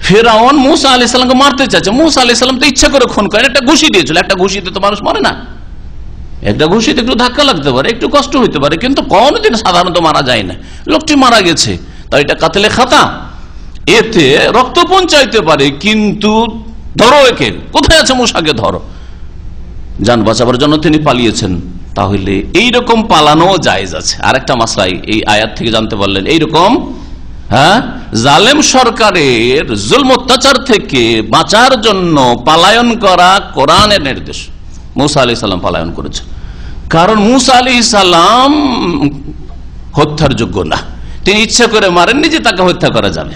ফেরাউন মুসা আলাইহিস সালামকে মারতে চাচ্ছে, মুসা আলাইহিস সালাম তো ইচ্ছা করে খুন করেন, একটা ঘুষি দিয়েছিল। একটা ঘুষিতে তো মানুষ মরে না, একটা ঘুষিতে একটু ধাক্কা লাগতে পারে, একটু কষ্ট হইতে পারে, কিন্তু কোনদিন সাধারণত মারা যায় না। লোকটি মারা গেছে, তাই এটা কাতলে খাতা, এতে রক্ত পৌঁছাইতে পারে, কিন্তু ধরো একে, কোথায় আছে মুসাকে ধরো। জান বাঁচাবার জন্য তিনি পালিয়েছেন, তাহলে এইরকম পালানো জায়েজ আছে। আর একটা মাসলাই এই আয়াত থেকে জানতে পারলেন, এইরকম জালেম সরকারের জুলম অত্যাচার থেকে বাঁচার জন্য পালায়ন করা কোরআনের নির্দেশ। মুসা আলাইহিস সালাম পালায়ন করেছে, কারণ মুসা আলাইহিস সালাম হত্যার যোগ্য না, তিনি ইচ্ছা করে মারেননি যে তাকে হত্যা করা যাবে।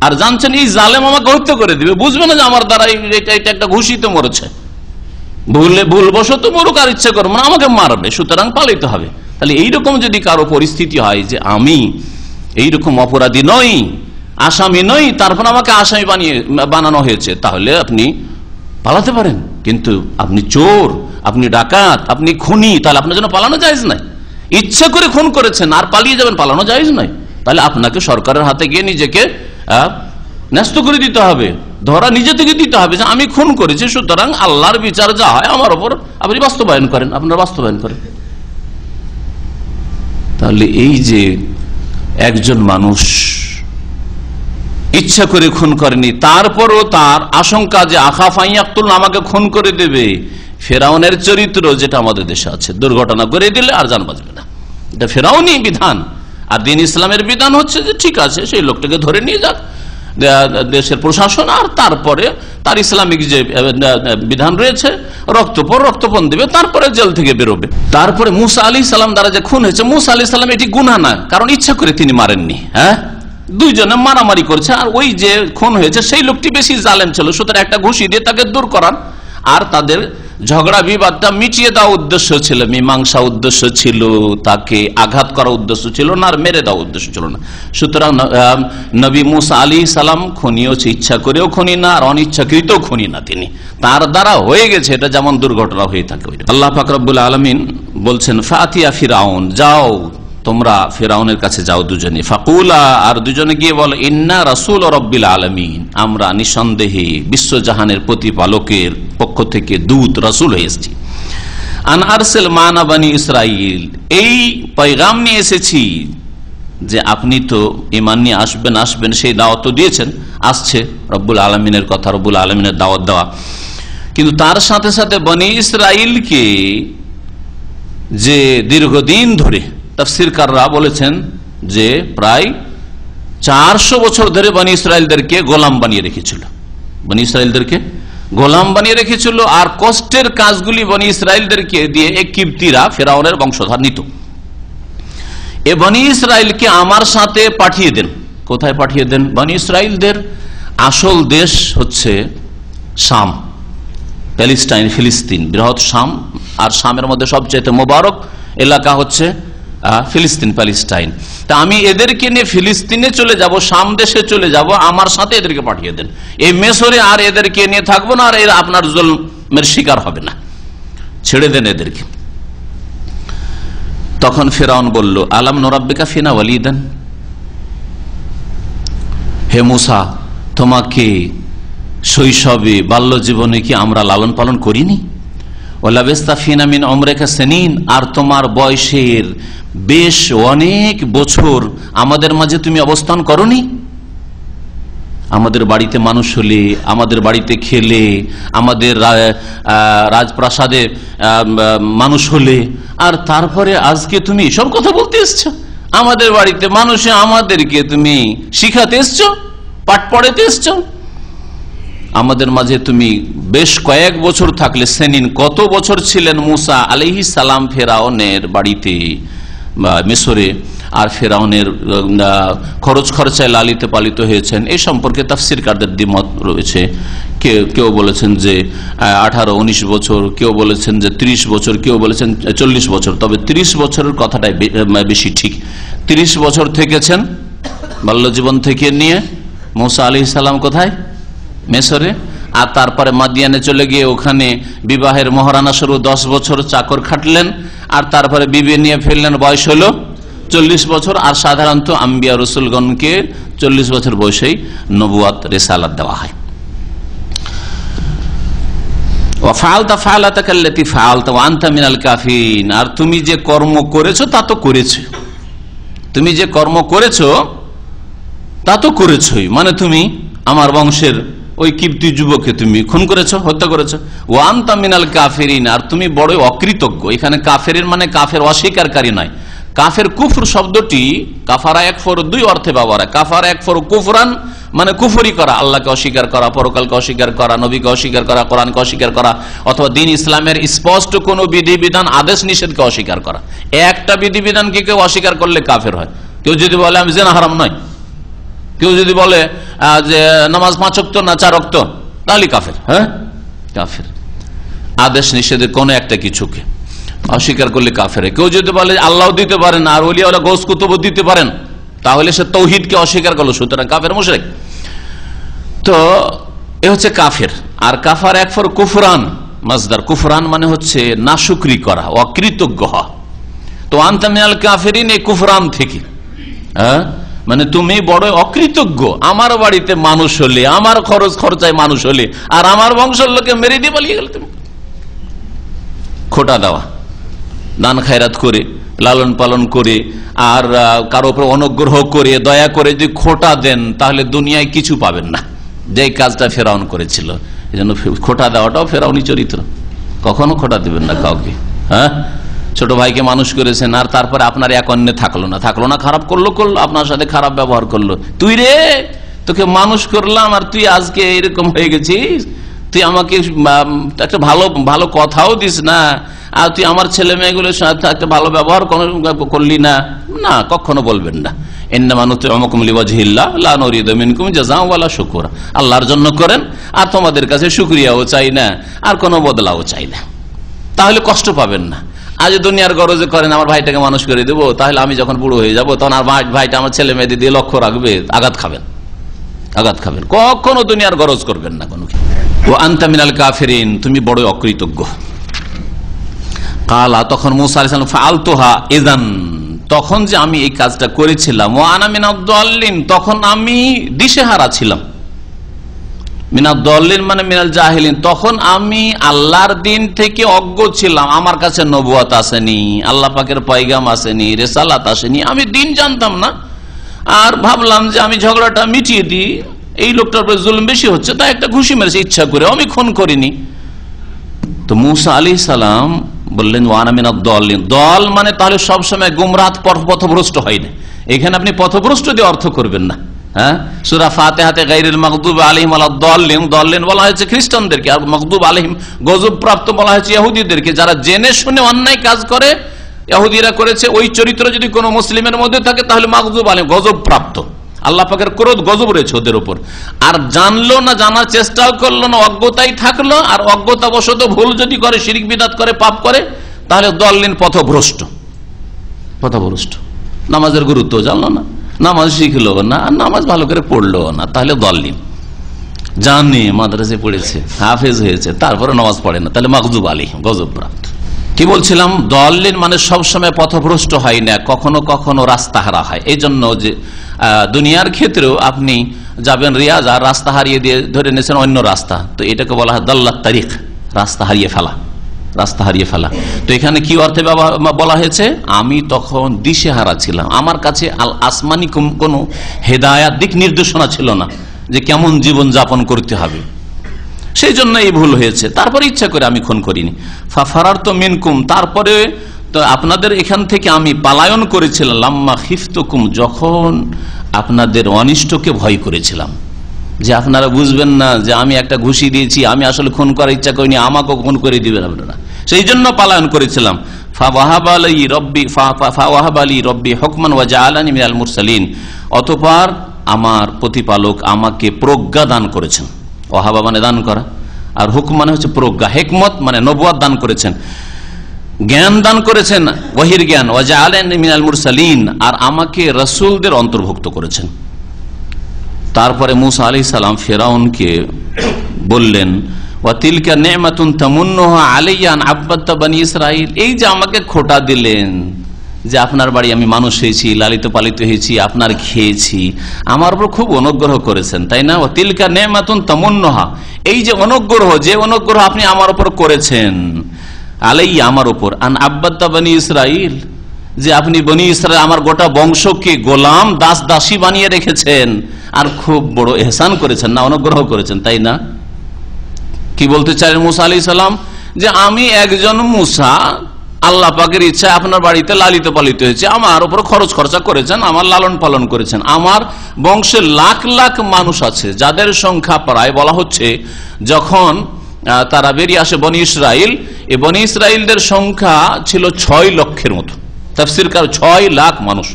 আর জানছেন এই জালেম আমাকে হত্যা করে দিবে, বুঝবে না যে আমার দ্বারা এটা একটা ঘুষিতে মরেছে, ভুলবশত মরুক, আর ইচ্ছা করবো না, আমাকে মারবে, সুতরাং পালাইতে হবে। তাহলে এইরকম যদি কারো পরিস্থিতি হয় যে আমি এইরকম অপরাধী নই, আসামি নই, তারপর আমাকে আসামি বানানো হয়েছে, তাহলে আপনি পালাতে পারেন। কিন্তু আপনি চোর, আপনি ডাকাত, আপনি খুনি, তাহলে আপনার জন্য পালানো জায়েজ নাই। ইচ্ছা করে খুন করেছেন আর পালিয়ে যাবেন, পালানো জায়েজ নাই। তাহলে আপনাকে সরকারের হাতে গিয়ে নিজেকে ন্যস্ত করে দিতে হবে, ধরা নিজে থেকে দিতে হবে যে আমি খুন করেছি, সুতরাং আল্লাহর বিচার যা হয় আমার ওপর আপনি বাস্তবায়ন করেন, আপনারা বাস্তবায়ন করেন। তাহলে এই যে একজন মানুষ ইচ্ছা করে খুন করেনি, তারপরও তার আশঙ্কা যে আখাফাইয়াক্তুল আমাকে খুন করে দেবে, ফেরাউনের চরিত্র যেটা আমাদের দেশে আছে, দুর্ঘটনা করে দিলে আর জান বাঁচবে না, এটা ফেরাউনি বিধান। আর দ্বীন ইসলামের বিধান হচ্ছে যে ঠিক আছে, সেই লোকটাকে ধরে নিয়ে যাক দেশের প্রশাসন, আর তারপরে তার ইসলামিক যে বিধান রয়েছে, রক্তপণ দেবে, তারপরে জেল থেকে বেরোবে। তারপরে মুসা আলাইহিস সালাম দ্বারা যে খুন হয়েছে, মুসা আলাইহিস সালাম এটি গুনাহ না, কারণ ইচ্ছা করে তিনি মারেননি। দুইজনে মারামারি করছে, আর ওই যে খুন হয়েছে সেই লোকটি বেশি জালেম ছিল, সুতরাং একটা ঘুষি দিয়ে তাকে দূর করার আর তাদের ঝগড়া বিবাদটা মিটিয়ে দেওয়া উদ্দেশ্য ছিল, মীমাংসা উদ্দেশ্য ছিল, তাকে আঘাত করা উদ্দেশ্য ছিল না, আর মেরে দেওয়া উদ্দেশ্য ছিল না। সুতরাং নবী মুসা আলাইহিস সালাম খুনিও ইচ্ছা করেও খুনি না, আর অনিচ্ছাকৃত খুনি না, তিনি তার দ্বারা হয়ে গেছে, এটা যেমন দুর্ঘটনা হয়ে থাকে। আল্লাহ পাক রব্বুল আলামিন বলছেন ফাতিয়া ফিরাউন, যাও তোমরা ফিরাউনের কাছে যাও দুজনে, ফাকুলা, আর দুজনে গিয়ে বলো ইন্না রাসূল রাব্বিল আলামিন, আমরা নিঃসন্দেহে বিশ্বজাহানের প্রতিপালকের পক্ষ থেকে দূত রাসূল হয়েছি। আন আরসিল মানা বানি ইসরাইল, এই পয়গাম নিয়ে এসেছি যে আপনি তো ঈমান নিয়ে আসবেন সেই দাওয়াত তো দিয়েছেন, আসছে রব্বুল আলামিনের কথা, রব্বুল আলামিনের দাওয়াত দেওয়া, কিন্তু তার সাথে সাথে বনি ইসরাইলকে যে দীর্ঘদিন ধরে তাফসীরকাররা বলেছেন যে প্রায় 400 বছর ধরে বনি ইসরাইলদেরকে গোলাম বানিয়ে রেখেছিল, বনি ইসরাইলদেরকে গোলাম বানিয়ে রেখেছিল। আর কষ্টের কাজগুলি বনি ইসরাইলদেরকে দিয়ে এক কিপ্তিরা ফেরাউনের বংশধর নিত। এ বনি ইসরাইলকে আমার সাথে পাঠিয়ে দেন। কোথায় পাঠিয়ে দেন? বনি ইসরাইলদের আসল দেশ হচ্ছে শাম, প্যালেস্টাইন, ফিলিস্তিন, বৃহৎ শাম। আর শামের মধ্যে সবচেয়ে মোবারক এলাকা হচ্ছে ফিলিস্তিন, প্যালেস্টাইন। তা আমি এদেরকে নিয়ে ফিলিস্তিনে চলে যাব, শাম দেশে চলে যাব, আমার সাথে এদেরকে পাঠিয়ে দেন। এই মিশরে আর এদেরকে নিয়ে থাকবো না, আর এরা আপনার জুলমের শিকার হবে না, ছেড়ে দেন এদেরকে। তখন ফিরআউন বলল, আলাম নুরাব্বিকা ফিনা ওয়ালিদান, হে মূসা, তোমাকে শৈশবে বাল্য জীবনে কি আমরা লালন পালন করিনি? ওয়ালাবিস্তা ফিনা মিন উমরিকা সিনিন, আর তোমার বয়সের বেশ অনেক বছর আমাদের মাঝে তুমি অবস্থান করনি? আমাদের বাড়িতে মানুষ হলে, আমাদের বাড়িতে খেলে, আমাদের রাজপ্রাসাদে মানুষ হলে, আর তারপরে আজকে তুমি এসব কথা বলতে এসছো? আমাদের বাড়িতে মানুষে আমাদেরকে তুমি শিখাতে এসছো, পাঠ পড়াতে এসছো। আমাদের মাঝে তুমি বেশ কয়েক বছর থাকলে। সেনিন, কত বছর ছিলেন মুসা আলাইহিস সালাম ফেরাউনের বাড়িতে বা মিশরে, আর ফেরাউনের খরচ খরচায় লালিত পালিত হয়েছেন? এই সম্পর্কে তাফসীরকারদের দ্বিমত রয়েছে। কেউ বলেছেন যে 18-19 বছর, কেউ বলেছেন যে 30 বছর, কেউ বলেছেন 40 বছর। তবে 30 বছরের কথাটাই বেশি ঠিক। 30 বছর থেকেছেন বাল্যজীবন থেকে নিয়ে মুসা আলাইহিস সালাম কোথায়? মিশরে। আর তারপরে মাদিয়ানে চলে গিয়ে ওখানে বিবাহের মহারানা শুরু, 10 বছর চাকর খাটলেন, আর তারপরে বিবি নিয়ে ফেললেন, বয়স হলো 40 বছর। আর সাধারণত আম্বিয়া রসুলগণকে 40 বছর বয়সেই নবুয়াত রিসালাত দেওয়া হয়। আর তুমি যে কর্ম করেছো তা তো করেছো, তুমি যে কর্ম করেছো তা তো করেছোই, মানে তুমি আমার বংশের ওই কিপ্তি যুবককে তুমি খুন করেছো, হত্যা করেছো। ওয়ান্তা মিনাল কাফিরিন, আর তুমি বড় অকৃতজ্ঞ। এখানে কাফেরিন মানে কাফের অস্বীকারী নয়। কাফের কুফর শব্দটি কাফারা একফর 2 অর্থে ব্যবহার হয়। কাফারা একফর কুফরান মানে কুফরি করা, আল্লাহকে অস্বীকার করা, পরকালকে অস্বীকার করা, নবীকে অস্বীকার করা, কোরআনকে অস্বীকার করা, অথবা দিন ইসলামের স্পষ্ট কোন বিধিবিধান, আদেশ নিষেধকে অস্বীকার করা। একটা বিধিবিধানকে কেউ অস্বীকার করলে কাফের হয়। কেউ যদি বলে আমি জিনা হারাম নয়, কেউ যদি বলে যে নামাজ 5 ওয়াক্ত না 4 ওয়াক্ত, তাহলে কাফের। হ্যাঁ, কাফের। আদেশ নিষেধের কোন একটা কিছুকে অস্বীকার করলে কাফের। কেউ যদি বলে আল্লাহ দিতে পারেন আর ওলিয়াওয়ালা গৌস কুতুব দিতে পারেন, তাহলে সে তৌহিদকে অস্বীকার করলো, সুতরাং কাফের মুশরিক। তো এ হচ্ছে কাফের। আর কাফার একফর কুফরান মাজদার, কুফরান মানে হচ্ছে নাশুকরি করা, অকৃতজ্ঞ হওয়া। তো আনতা মিনাল কাফিরিন, এই কুফরান থেকে, হ্যাঁ, মানে তুমি বড় অকৃতজ্ঞ। আমার বাড়িতে মানুষ হলে, আমার খরচ খরচায় মানুষ হলে, আর আমার বংশের লোকে মেরে দিয়ে পালিয়ে গেলে তুমি। খোটা দেওয়া, দান খায়রাত করে, লালন পালন করে, আর কারো উপর অনুগ্রহ করে, দয়া করে যদি খোটা দেন, তাহলে দুনিয়ায় কিছু পাবেন না, যে কাজটা ফেরাউন করেছিল। এই জন্য খোটা দেওয়াটাও ফেরাউনি চরিত্র। কখনো খোটা দিবেন না কাউকে। হ্যাঁ, ছোট ভাইকে মানুষ করেছেন, আর তারপরে আপনার এক অন্যে থাকলো না, খারাপ করলো, আপনার সাথে খারাপ ব্যবহার করলো। তুই রে, তোকে মানুষ করলাম আর তুই আজকে এরকম হয়ে গেছিস, তুই আমাকে একটা ভালো কথাও দিস না, আর তুই আমার ছেলে মেয়েগুলোর সাথে একটা ভালো ব্যবহার করলি না, না, কখনো বলবেন না। আল্লাহর জন্য করেন, আর তোমাদের কাছে শুকরিয়াও চাই না, আর কোনো বদলাও চাই না, তাহলে কষ্ট পাবেন না। আজ দুনিয়ার গরজে করেন আমার ভাইটাকে মানুষ করে দেবো, তাহলে আমি যখন বুড়ো হয়ে যাবো তখন আর ভাইটা আমার ছেলে মেয়েদের দিয়ে লক্ষ্য রাখবে, আঘাত খাবেন। কখনো দুনিয়ার গরজ করবেন না কোনো। ও আনতা মিনাল কাফিরিন, তুমি বড় অকৃতজ্ঞ। কালা, তখন মুসা আলাইহিস সালাম, ফাআলতুহা ইযান, তখন যে আমি এই কাজটা করেছিলাম, ও আনা মিনাদ দাল্লিন, তখন আমি দিশেহারা ছিলাম। মিনাল দল্লিন মানে মিনাল জাহিলিন, তখন আমি আল্লাহর দিন থেকে অজ্ঞ ছিলাম, আমার কাছে নবুয়ত আসেনি, আল্লাহ পাকের পয়গাম আসেনি, রিসালাত আসেনি, আমি দিন জানতাম না। আর ভাবলাম যে আমি ঝগড়াটা মিটিয়ে দিই, এই লোকটার উপরে জুলুম বেশি হচ্ছে, তাই একটা ঘুষি মেরেছে ইচ্ছা করে, আমি খুন করিনি। তো মুসা আলাইহিস সালাম বললেন ওয়ানা মিনাদ দল্লিন, দল মানে তাহলে সবসময় গুমরাহ পথভ্রষ্ট হয় না, এখানে আপনি পথভ্রষ্ট দিয়ে অর্থ করবেন না। হ্যাঁ, সূরা ফাতিহাতে গায়রিল মাগদুবি আলাইহিম ওয়ালাদ দল্লিন, দল্লিন বলা হয়েছে খ্রিস্টানদেরকে, আর মাগদুব আলাইহিম গজবপ্রাপ্ত বলা হয়েছে ইহুদিদেরকে, যারা জেনে শুনে অন্যায় কাজ করে, ইহুদিরা করেছে, ওই চরিত্র যদি কোনো মুসলিমের মধ্যে থাকে তাহলে মাগদুব আলাইহিম গজবপ্রাপ্ত, আল্লাহ পাকের ক্রোধ গজব রয়েছে ওদের উপর। আর জানলো না, জানার চেষ্টাও করলো না, অজ্ঞতাই থাকলো, আর অজ্ঞতাবশত ভুল যদি করে, শিরক বিদআত করে, পাপ করে, তাহলে দল্লিন পথভ্রষ্ট, পথভ্রষ্ট। নামাজের গুরুত্ব জানলো না, নামাজ শিখলো না, নামাজ ভালো করে পড়লো না, তাহলে দল্লিন। জানে মাদ্রাসে পড়েছে, হাফেজ হয়েছে, তারপরে নামাজ পড়ে না, তাহলে মাগদুব আলাইহিম গজবপ্রাপ্ত। কি বলছিলাম, দল্লিন মানে সবসময় পথভ্রষ্ট হয় না, কখনো কখনো রাস্তাহারা হয়। এই জন্য যে দুনিয়ার ক্ষেত্রেও আপনি যাবেন রিয়াজ, আর রাস্তা হারিয়ে দিয়ে ধরে নিয়েছেন অন্য রাস্তা, তো এটাকে বলা হয় দাল্লাত তারিখ, রাস্তা হারিয়ে ফেলা, রাস্তা হারিয়ে ফেলা। তো এখানে কি অর্থে বলা হয়েছে, আমি তখন দিশেহারা ছিলাম, আমার কাছে আসমানি কোনো হেদায়াত, দিক নির্দেশনা ছিল না যে কেমন জীবন যাপন করতে হবে, সেই জন্য এই ভুল হয়েছে। তারপরে ইচ্ছা করে আমি খুন করিনি। ফারারতু মিনকুম, তারপরে তো আপনাদের এখান থেকে আমি পালায়ন করেছিলাম, লাম্মা খিফতুকুম, যখন আপনাদের অনিষ্টকে ভয় করেছিলাম, যে আপনারা বুঝবেন না যে আমি একটা ঘুষি দিয়েছি, আমি আসলে খুন করার ইচ্ছা করিনি, আমাকেও খুন করে দিবেন আপনারা, সেই জন্য পালায়ন করেছিলাম। ফাওয়াহাবালি রব্বি হুকমান ওয়া জাআলানি মিনাল মুরসালিন, অতঃপর আমার প্রতিপালক আমাকে প্রজ্ঞা দান করেছেন। ওয়াহাবা মানে দান করা, আর হুকম মানে হচ্ছে প্রজ্ঞা, হিকমত মানে নবুয়ত দান করেছেন, জ্ঞান দান করেছেন, ওয়াহির জ্ঞান। ওয়া জাআলানি মিনাল মুরসালিন, আর আমাকে রাসূলদের অন্তর্ভুক্ত করেছেন। তারপরে মুসা আলাইহিস সালাম ফিরআউনকে বললেন, ওয়া তিলকা নি'মাতুন তামুন্নুহা আলাইয়া আন আব্বাদতা বনি ইসরাইল, এই যে আমাকে খোটা দিলেন যে আপনার বাড়ি আমি মানুষ হয়েছি, লালিত পালিত হয়েছি, আপনার খেয়েছি, আমার উপর খুব অনুগ্রহ করেছেন, তাই না? ওয়া তিলকা নি'মাতুন তামুন্নুহা, এই যে অনুগ্রহ, যে অনুগ্রহ আপনি আমার উপর করেছেন, আলাইয়া আমার উপর, আন আব্বাদতা বনি ইসরাইল, যে আপনি বনি ইসরাইল আমার গোটা বংশকে গোলাম দাস দাসী বানিয়ে রেখেছেন, আর খুব বড় ইহসান করেছেন না, অনুগ্রহ করেছেন, তাই না? কি বলতে চাইলেন মুসা আলাইহিস সালাম, যে আমি একজন মুসা, আল্লাহ পাকের ইচ্ছা আপনার বাড়িতে লালিত পালিত হয়েছে, আমার উপর খরচ খরচা করেছেন, আমার লালন পালন করেছেন, আমার বংশে লাখ লাখ মানুষ আছে, যাদের সংখ্যা প্রায় বলা হচ্ছে যখন তারা বেরিয়ে আসে বনি ইসরাইল, এই বনি ইসরাইলদের সংখ্যা ছিল 6 লক্ষের মতো, তাফসীরকার 6 লাখ মানুষ,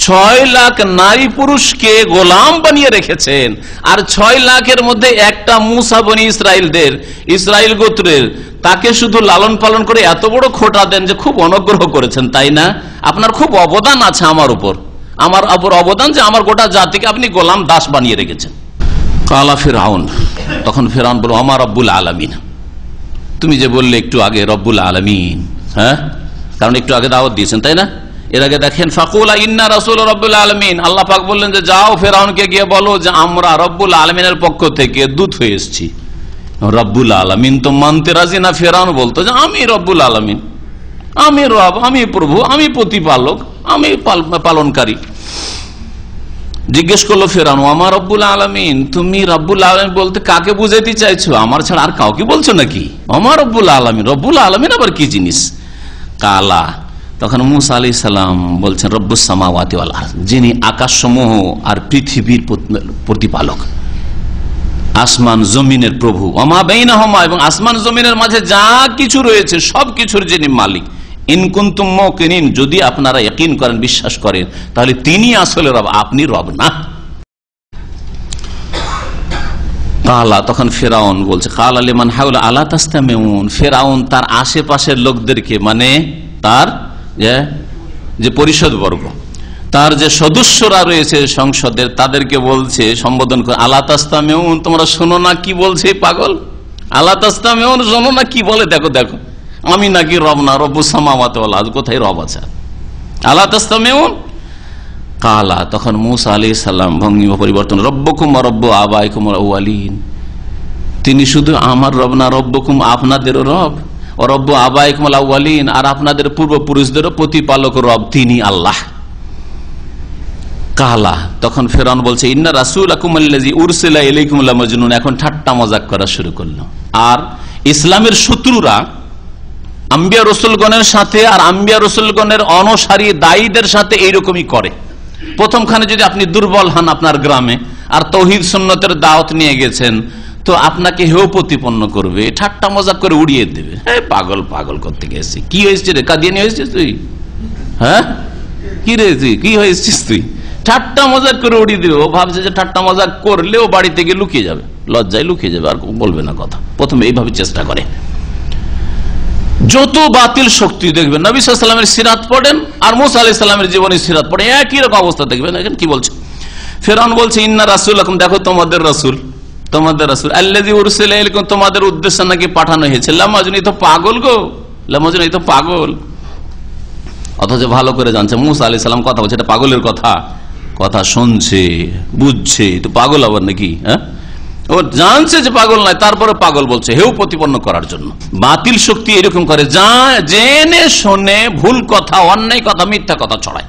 6 লাখ নারী পুরুষকে গোলাম বানিয়ে রেখেছেন, আর 6 লাখের মধ্যে একটা মুসা বনি ইসরাইলদের, ইসরাইল গোত্রের, তাকে শুধু লালন পালন করে এত বড় খোটা দেন যে খুব অনুগ্রহ করেছেন, তাই না? আপনার খুব অবদান আছে আমার উপর, আমার উপর অবদান যে আমার গোটা জাতিকে আপনি গোলাম দাস বানিয়ে রেখেছেন। কালা ফিরআউন, তখন ফিরআউন বলল, আমার রব্বুল আলামিন, তুমি যে বললে একটু আগে রব্বুল আলামিন, হ্যাঁ, কারণ একটু আগে দাওয়াত দিয়েছেন, তাই না? এর আগে দেখেন, ফাকুলা ইন্না রাসূল রব্বুল আলামিন, আল্লাহ পাক বললেন যে যাও ফিরআউনকে গিয়ে বলো যে আমরা রব্বুল আলামিনের পক্ষ থেকে দূত হয়ে এসেছি। রব্বুল আলামিন তো মানতে রাজি না, ফিরআউন বলতো যে আমি রব্বুল আলামিন, আমি রব, আমি প্রভু, আমি প্রতিপালক, আমি পালনকারী। জিজ্ঞেস করলো ফিরআউন, আমার রব্বুল আলামিন, তুমি রব্বুল আলামিন বলতে কাকে বুঝাইতে চাইছো? আমার ছাড়া আর কাউকে বলছো নাকি? আমার রব্বুল আলামিন, রব্বুল আলামিন আবার কি জিনিস? কালা, তখন মুসা আলাইহিস সালাম বলছেন, রব্বুস সামাওয়াতি ওয়াল আরদ, যিনি আকাশসমূহ আর পৃথিবীর প্রতিপালক, আসমান জমিনের প্রভু, ওমা বাইনাহুমা, এবং আসমান জমিনের মাঝে যা কিছু রয়েছে সব কিছুর যিনি মালিক। ইন কুনতুম মুকিনিন, যদি আপনারা ইয়াকিন করেন, বিশ্বাস করেন, তাহলে তিনি আসলে রব, আপনি রব না। কালা, তখন ফিরআউন বলছে, কালা লিমান হাওলা আলা তাসতামিউন, ফিরআউন তার আশেপাশের লোকদেরকে, মানে তার যে পরিষদ বর্গ, তার যে সদস্যরা রয়েছে সংসদের, তাদেরকে বলছে, সম্বোধন করে, আলা তাসতামিউন, তোমরা শোনো না কি বলছে পাগল, আলা তাসতামিউন, শোনো না কি বলে, দেখো দেখো, আমি নাকি রব না, রব্বুস সামাওয়াতি ওয়াল আরদ, কোথায় রব আছে? আলা তাসতামিউন। কালা, তখন মুসা আলাইহিস সালাম ভঙ্গিমা পরিবর্তন, রব্বুকুম ওয়া রব্বু আবাইকুম আল আউয়ালিন, তিনি শুধু আমার রব না, রব্বকুম আপনাদেরও রব, ও রব্বু আবাইকুমুল আউয়ালিন, আর আপনাদের পূর্বপুরুষদেরও প্রতিপালক রব তিনি আল্লাহ। কালা, তখন ফেরাউন বলছে ইন্না রাসূলাকুম আল্লাযী উরসিলা ইলাইকুম লামাজনুন। এখন ঠাট্টা মজাক করা শুরু করলো। আর ইসলামের শত্রুরা আম্বিয়া রসুলগণের সাথে আর আম্বিয়া রসুলগণের অনুসারী দায়ীদের সাথে এইরকমই করে। প্রথমখানে যদি আপনি দুর্বল হন আপনার গ্রামে, আর তৌহিদ সুন্নতের দাওয়াত নিয়ে গেছেন, তো আপনাকে হেও প্রতিপন্ন করবে, ঠাট্টা মজাক করে উড়িয়ে দেবে। পাগল পাগল করতে গেছি, কি হয়েছে রে, কাদিয়ানি হয়েছিস তুই? হ্যাঁ, কি রে তুই, কি হয়েছিস তুই? ঠাট্টা মজাক করে উড়িয়ে দেবে। ও ভাবছে যে ঠাট্টা মজাক করলেও বাড়িতে গিয়ে লুকিয়ে যাবে, লজ্জায় লুকিয়ে যাবে, আর বলবে না কথা। প্রথমে এইভাবে চেষ্টা করে। যত বাতিল শক্তি দেখবেন, নবী সাল্লাল্লাহু আলাইহি ওয়াসাল্লামের সিরাত পড়েন আর মুসা আলাইহিস সালামের জীবনের সিরাত পড়েন, একই রকম অবস্থা দেখবেন। এখন কি বলছে ফেরাউন? বলছে ইন্না রাসূলাকুম, দেখো তোমাদের রাসূল, তোমাদের রাসূল আল্লাযী উরসিলা ইলাইকুম, তোমাদের উদ্দেশ্যে নাকি পাঠানো হয়েছে। লামাজনুন, এই তো পাগল গো, লামাজনুন, এই তো পাগল। অথচ ভালো করে জানছে মুসা আলাইহিস সালাম কথা বলছে, এটা পাগলের কথা, কথা শুনছে, বুঝছে, তো পাগল আবার নাকি? হ্যাঁ, ও জানছে যে পাগল নয়, তারপরে পাগল বলছে হেউ প্রতিপন্ন করার জন্য। বাতিল শক্তি এরকম করে, যা জেনে শুনে ভুল কথা, অন্যায় কথা, মিথ্যা কথা ছড়ায়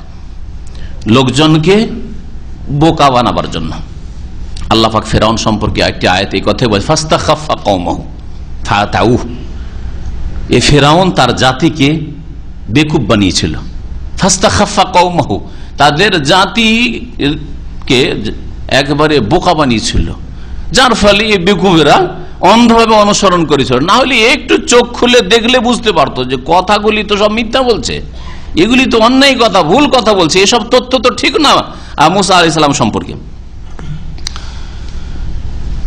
লোকজনকে বোকা বানাবার জন্য। আল্লাহ পাক ফেরাউন সম্পর্কে একটি আয়াতে এই কথাই বলে, ফাস্তাখাফা কওমাহু ফাতাউ। এই ফেরাউন তার জাতিকে বেকুব বানিয়েছিল। ফাস্তাখাফা কওমাহু, তাদের জাতিকে একবারে বোকা বানিয়েছিল, যার ফলে এই বেকুবেরা অন্ধভাবে অনুসরণ করেছিল। না হলে একটু চোখ খুলে দেখলে বুঝতে পারতো যে কথাগুলি তো সব মিথ্যা বলছে, এগুলি তো অন্যায় কথা, ভুল কথা বলছে, এসব তথ্য তো ঠিক না মুসা আলাইহিস সালাম সম্পর্কে।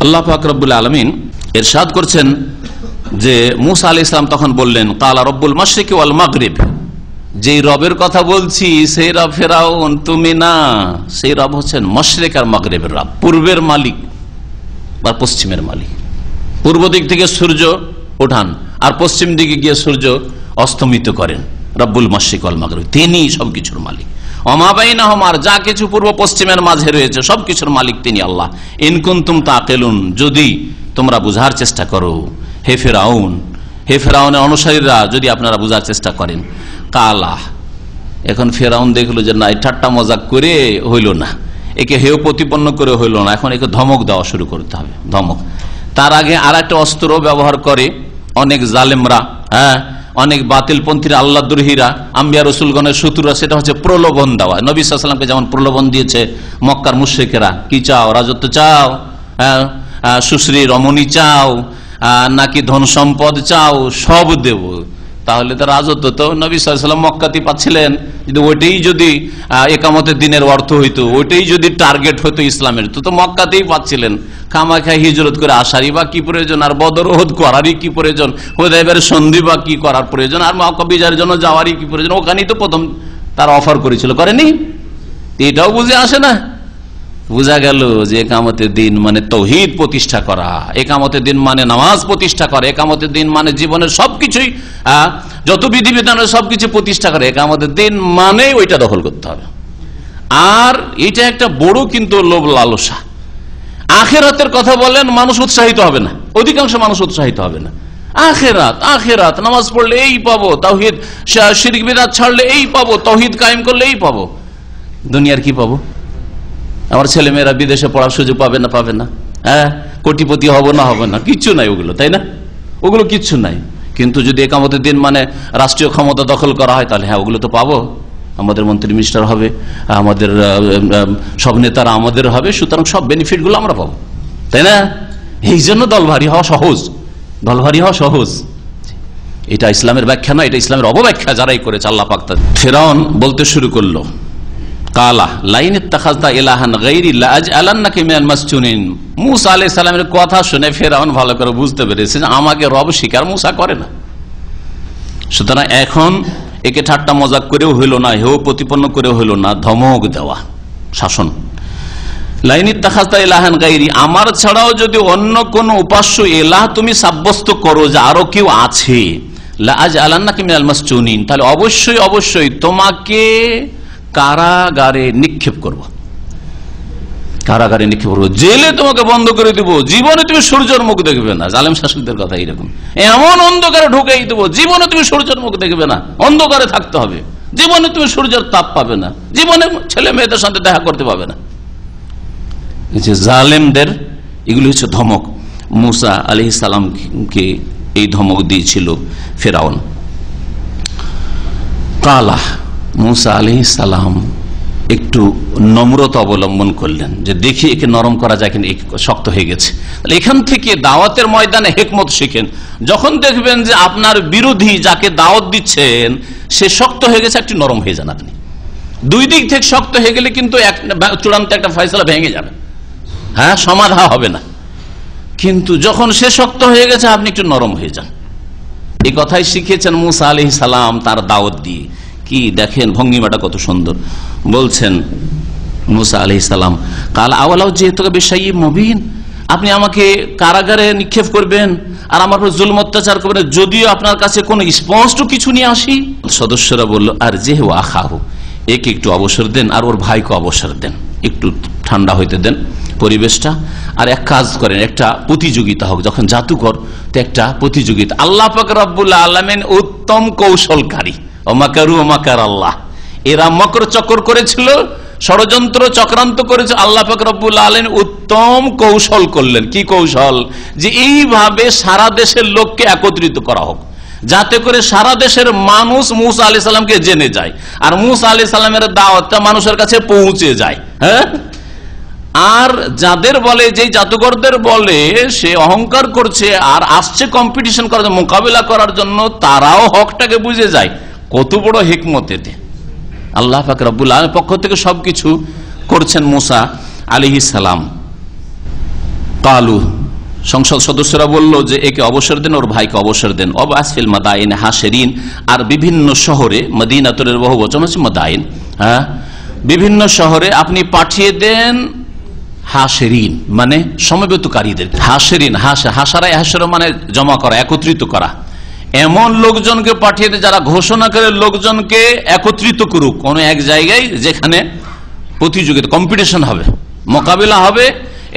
আল্লাহ পাক রব্বুল আলামিন ইরশাদ করছেন যে মুসা আলাইহিস সালাম তখন বললেন, কালা রব্বুল মাশরিকি ওয়াল মাগরিব, যেই রবের কথা বলছি সেই রব ফেরাউন তুমি না, সেই রব হচ্ছেন মাশরিক আর মাগরিবের রব, পূর্বের মালিক বা পশ্চিমের মালিক। পূর্ব দিক থেকে সূর্য ওঠান আর পশ্চিম দিকে গিয়ে সূর্য অস্তমিত করেন, রব্বুল মাশরিক ওয়াল মাগরিব, তিনি সবকিছুর মালিক। ওমা বাইনাহুমা, আর যা কিছু পূর্ব পশ্চিমের মাঝে রয়েছে সবকিছুর মালিক তিনি আল্লাহ। ইন কুনতুম তাকিলুন, যদি তোমরা বুঝার চেষ্টা করো। হে ফেরাউন, হে ফেরাউনের অনুসারীরা, যদি আপনারা বুঝার চেষ্টা করেন। কালা, এখন ফেরাউন দেখলো যে না, ঠাট্টা মজাক করে হইল না, একে হেয় প্রতিপন্ন করে হইল না, এখন একে ধমক দেওয়া শুরু করতে হবে, ধমক। তার আগে আর একটা অস্ত্র ব্যবহার করে অনেক জালেমরা, হ্যাঁ, অনেক বাতিলপন্থীরা, আল্লাহ দ্রোহীরা, আম্বিয়া রসুলগণের শত্রুরা, সেটা হচ্ছে প্রলোভন দেওয়া। নবী সাল্লাল্লাহু আলাইহি ওয়াসাল্লামকে যেমন প্রলোভন দিয়েছে মক্কার মুশরিকেরা, কি চাও, রাজত্ব চাও, সুশ্রী রমণী চাও, নাকি ধন সম্পদ চাও, সব দেব। তাহলে তো রাজত্ব তো নবী সাল্লাল্লাহু আলাইহি ওয়াসাল্লাম মক্কাতেই পাচ্ছিলেন, কিন্তু ওইটাই যদি একামতের দিনের অর্থ হইতো, ওইটাই যদি টার্গেট হইতো ইসলামের, তো মক্কাতেই পাচ্ছিলেন। খামাখা হিজরত করে আসারই বা কি প্রয়োজন, আর বদর ওহদ করারই কি প্রয়োজন, হুদায়বিয়ার সন্ধি বা কি করার প্রয়োজন, আর মক্কা বিজয়ের জন্য যাওয়ারই কি প্রয়োজন? ওখানেই তো প্রথম তার অফার করেছিল, করেনি? এটাও বুঝে আসে না। বোঝা গেল যে একামতের দিন মানে তৌহিদ প্রতিষ্ঠা করা, একামতের দিন মানে নামাজ প্রতিষ্ঠা করা, একামতের দিন মানে জীবনের সবকিছুই, যত বিধিবিধানের সবকিছু প্রতিষ্ঠা করে। একামতের দিন মানে ওইটা দখল করতে হবে। আর এটা একটা বড় কিন্তু লোভ লালসা। আখিরাতের কথা বলেন, মানুষ উৎসাহিত হবে না, অধিকাংশ মানুষ উৎসাহিত হবে না। আখিরাত, আখিরাত, নামাজ পড়লে এই পাবো, তাওহীদ শিরক বিদআত ছাড়লে এই পাবো, তাওহীদ কায়েম করলে এই পাবো। দুনিয়ার কি পাবো? আমার ছেলে মেয়েরা বিদেশে পড়ার সুযোগ পাবে না, পাবে না, হ্যাঁ, কোটিপতি হবো না, হবে না, কিচ্ছু নাই ওগুলো, তাই না? ওগুলো কিচ্ছু নাই। কিন্তু যদি একামতের দিন মানে রাষ্ট্রীয় ক্ষমতা দখল করা হয়, তাহলে হ্যাঁ, ওগুলো তো পাবো। আমাদের মন্ত্রী মিনিস্টার হবে, আমাদের সব নেতারা আমাদের হবে, সুতরাং সব বেনিফিটগুলো আমরা পাবো, তাই না? এই জন্য দলভারী হওয়া সহজ, দলভারী হওয়া সহজ। এটা ইসলামের ব্যাখ্যা নয়, এটা ইসলামের অবব্যাখ্যা যারাই করেছে আল্লাহ পাক। ফেরাউন বলতে শুরু করলো, কালা লাইন ইত্তাখাযতা ইলাহান গায়রি লাআজআলান্নাকা মিনাল মাসজুনিন। মূসা আলাইহিস সালামের কথা শুনে ফেরাউন ভালো করে বুঝতে পেরেছে যে আমাকে রব স্বীকার মূসা করে না। সুতরাং এখন একে ঠাট্টা মজাক করেও হইল না, হেও প্রতিপন্ন করেও হইল না, ধমক দেওয়া, শাসন। লাইন ইত্তাখাযতা ইলাহান গায়রি, আমার ছাড়াও যদি অন্য কোন উপাস্য ইলাহ তুমি সাব্যস্ত করো যে আরো কেউ আছে, লাআজআলান্নাকা মিনাল মাসজুনিন, তাহলে অবশ্যই অবশ্যই তোমাকে কারাগারে নিক্ষেপ করব। কারাগারে নিক্ষেপ করবো, জেলে তোমাকে বন্ধ করে দিব, জীবনে তুমি সূর্যের মুখ দেখবে না। জালেম শাসকদের কথা এরকম, এমন অন্ধকারে ঢুকেই দেবো, জীবনে তুমি সূর্যের মুখ দেখবে না, অন্ধকারে থাকতে হবে, জীবনে তুমি সূর্যের তাপ পাবে না, জীবনে ছেলে মেয়েদের সাথে দেখা করতে পাবে না। যে জালেমদের এগুলি হচ্ছে ধমক। মুসা আলাইহিস সালামকে এই ধমক দিয়েছিল ফেরাউন। কালা, মুসা আলাইহিস সালাম একটু নম্রতা অবলম্বন করলেন, যে দেখি একে নরম করা যায় কিনা, শক্ত হয়ে গেছে। তাহলে এখান থেকে দাওয়াতের ময়দানে হেকমত শিখেন। যখন দেখবেন যে আপনার বিরোধী যাকে দাওয়াত দিচ্ছেন সে শক্ত হয়ে গেছে, একটু নরম হয়ে যান আপনি। দুই দিক থেকে শক্ত হয়ে গেলে কিন্তু চূড়ান্ত একটা ফয়সালা ভেঙে যাবে, হ্যাঁ, সমাধান হবে না। কিন্তু যখন সে শক্ত হয়ে গেছে আপনি একটু নরম হয়ে যান। এই কথাই শিখিয়েছেন মুসা আলাইহিস সালাম তার দাওয়াত দিয়ে। কি দেখেন ভঙ্গিমাটা কত সুন্দর। বলছেন মুসা আলাইহিস সালাম, কাল আওয়ালাউ যেহেতু বেশাই মুবিন, আপনি আমাকে কারাগারে নিক্ষেপ করবেন আর আমার উপর জুলম অত্যাচার করবেন, যদিও আপনার কাছে কোনো স্পষ্ট কিছু নিয়ে আসি। সদস্যরা বলল, আর যে আখাহু, একে একটু অবসর দেন আর ওর ভাইকে অবসর দেন, একটু ঠান্ডা হইতে দেন পরিবেশটা। আর এক কাজ করেন, একটা প্রতিযোগিতা হোক, যখন জাদুকর তো একটা প্রতিযোগিতা। আল্লাহ পাক রব্বুল আলামিন উত্তম কৌশলকারী, ওমাকারু ওমাকার আল্লাহ। এরা মকর চক্কর করেছিল, ষড়যন্ত্র চক্রান্ত করেছে, আল্লাহ পাক রব্বুল আলামিন উত্তম কৌশল করলেন। কি কৌশল? যে এইভাবে সারা দেশের লোককে একত্রিত করা হোক, যাতে করে সারা দেশের মানুষ মুসা আলাইহিস সালামকে জেনে যায় আর মুসা আলাইহিস সালামের দাওয়াতটা মানুষের কাছে পৌঁছে যায়। হ্যাঁ, আর যাদের বলে, যে জাদুকরদের বলে সে অহংকার করছে আর আসছে কম্পিটিশন করার জন্য, মোকাবিলা করার জন্য, তারাও হকটাকে বুঝে যায়। কত বড় হিকমত এতে! আল্লাহ পাক রব্বুল আলামিনের পক্ষ থেকে সবকিছু করছেন মুসা আলাইহিস সালাম। কালু, সংসদ সদস্যরা বলল যে একে অবসর দেন, ওর ভাইকে অবসর দেন। অবাসফিল মাদাইন হাশিরিন, আর বিভিন্ন শহরে, মদিনাতুর বহু বচন হচ্ছে মাদাইন, হ্যাঁ, বিভিন্ন শহরে আপনি পাঠিয়ে দেন হাশিরিন, মানে সমবেতকারীদের। হাশিরিন, হাসারা হাসরা মানে জমা করা, একত্রিত করা। এমন লোকজনকে পাঠিয়ে দেন যারা ঘোষণা করে লোকজনকে একত্রিত করুক কোন এক জায়গায়, যেখানে প্রতিযোগিতা, কম্পিটিশন হবে, মোকাবিলা হবে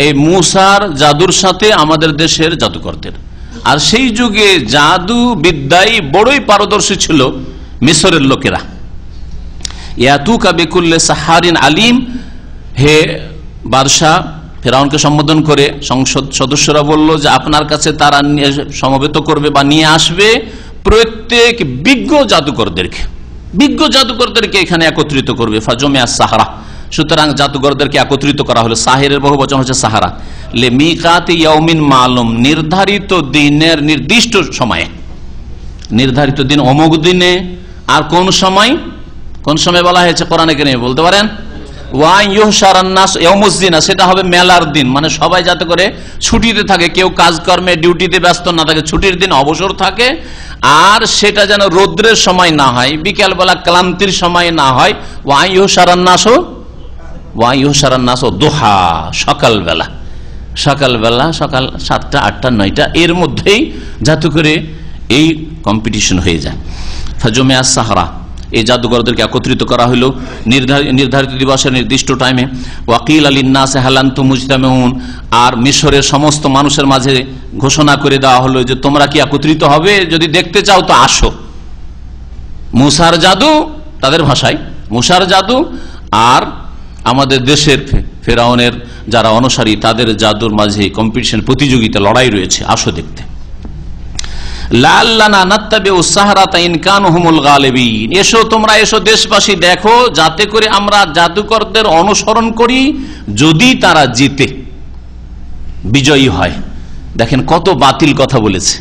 এই মুসার জাদুর সাথে আমাদের দেশের জাদুকরদের। আর সেই যুগে জাদু বিদ্যায় বড়ই পারদর্শী ছিল মিশরের লোকেরা। ইয়াতুকা বিকুল্লি সাহারিন আলিম, হে বাদশাহ, ফেরাউনকে সম্বোধন করে সংসদ সদস্যরা বলল যে আপনার কাছে তারা সমবেত করবে বা নিয়ে আসবে প্রত্যেক বিজ্ঞ জাদুকরদেরকে এখানে একত্রিত করবে। ফাজমিয়া সাহারা, সুতরাং জাদুকরদেরকে একত্রিত করা হলো। সাহিরের বহু বচন হচ্ছে সাহারা। লে মিকাতি ইয়াউমিন মালুম, নির্ধারিত দিনের নির্দিষ্ট সময়ে, নির্ধারিত দিন অমুক দিনে। আর কোন সময় বলা হয়েছে কোরআনে কারিমে বলতে পারেন? সেটা হবে মেলার দিন, মানে সবাই যাতে করে ছুটিতে থাকে, কেউ কাজকর্মে ডিউটিতে ব্যস্ত না থাকে, ছুটির দিন অবসর থাকে। আর সেটা যেন রৌদ্রের সময় না হয়, বিকেল বেলা ক্লান্তির সময় না হয়। ওয়াইহুসারান্নাস দোহা, সকালবেলা, সকাল 7টা 8টা 9টা এর মধ্যেই যাতে করে এই কম্পিটিশন হয়ে যায়। ফাজমিয়া সাহারা, এই জাদুকরদেরকে একত্রিত করা হলো নির্ধারিত দিবসের নির্দিষ্ট টাইমে। ওয়াকিল আলিন্নাস হাল আনতুম মুজতামিউন, আর মিশরের সমস্ত মানুষের মাঝে ঘোষণা করে দেওয়া হলো যে তোমরা কি একত্রিত হবে? যদি দেখতে চাও তো আসো। মুসার জাদু, তাদের ভাষায় মুসার জাদু, আর আমাদের দেশের ফেরাউনের যারা অনুসারী তাদের জাদুর মাঝে কম্পিটিশন, প্রতিযোগিতা, লড়াই রয়েছে, আসো দেখতে। এসো তোমরা, এসো দেশবাসী, দেখো যাতে করে আমরা জাদুকরদের অনুসরণ করি, যদি তারা জিতে, বিজয়ী হয়। দেখেন কত বাতিল কথা বলেছে।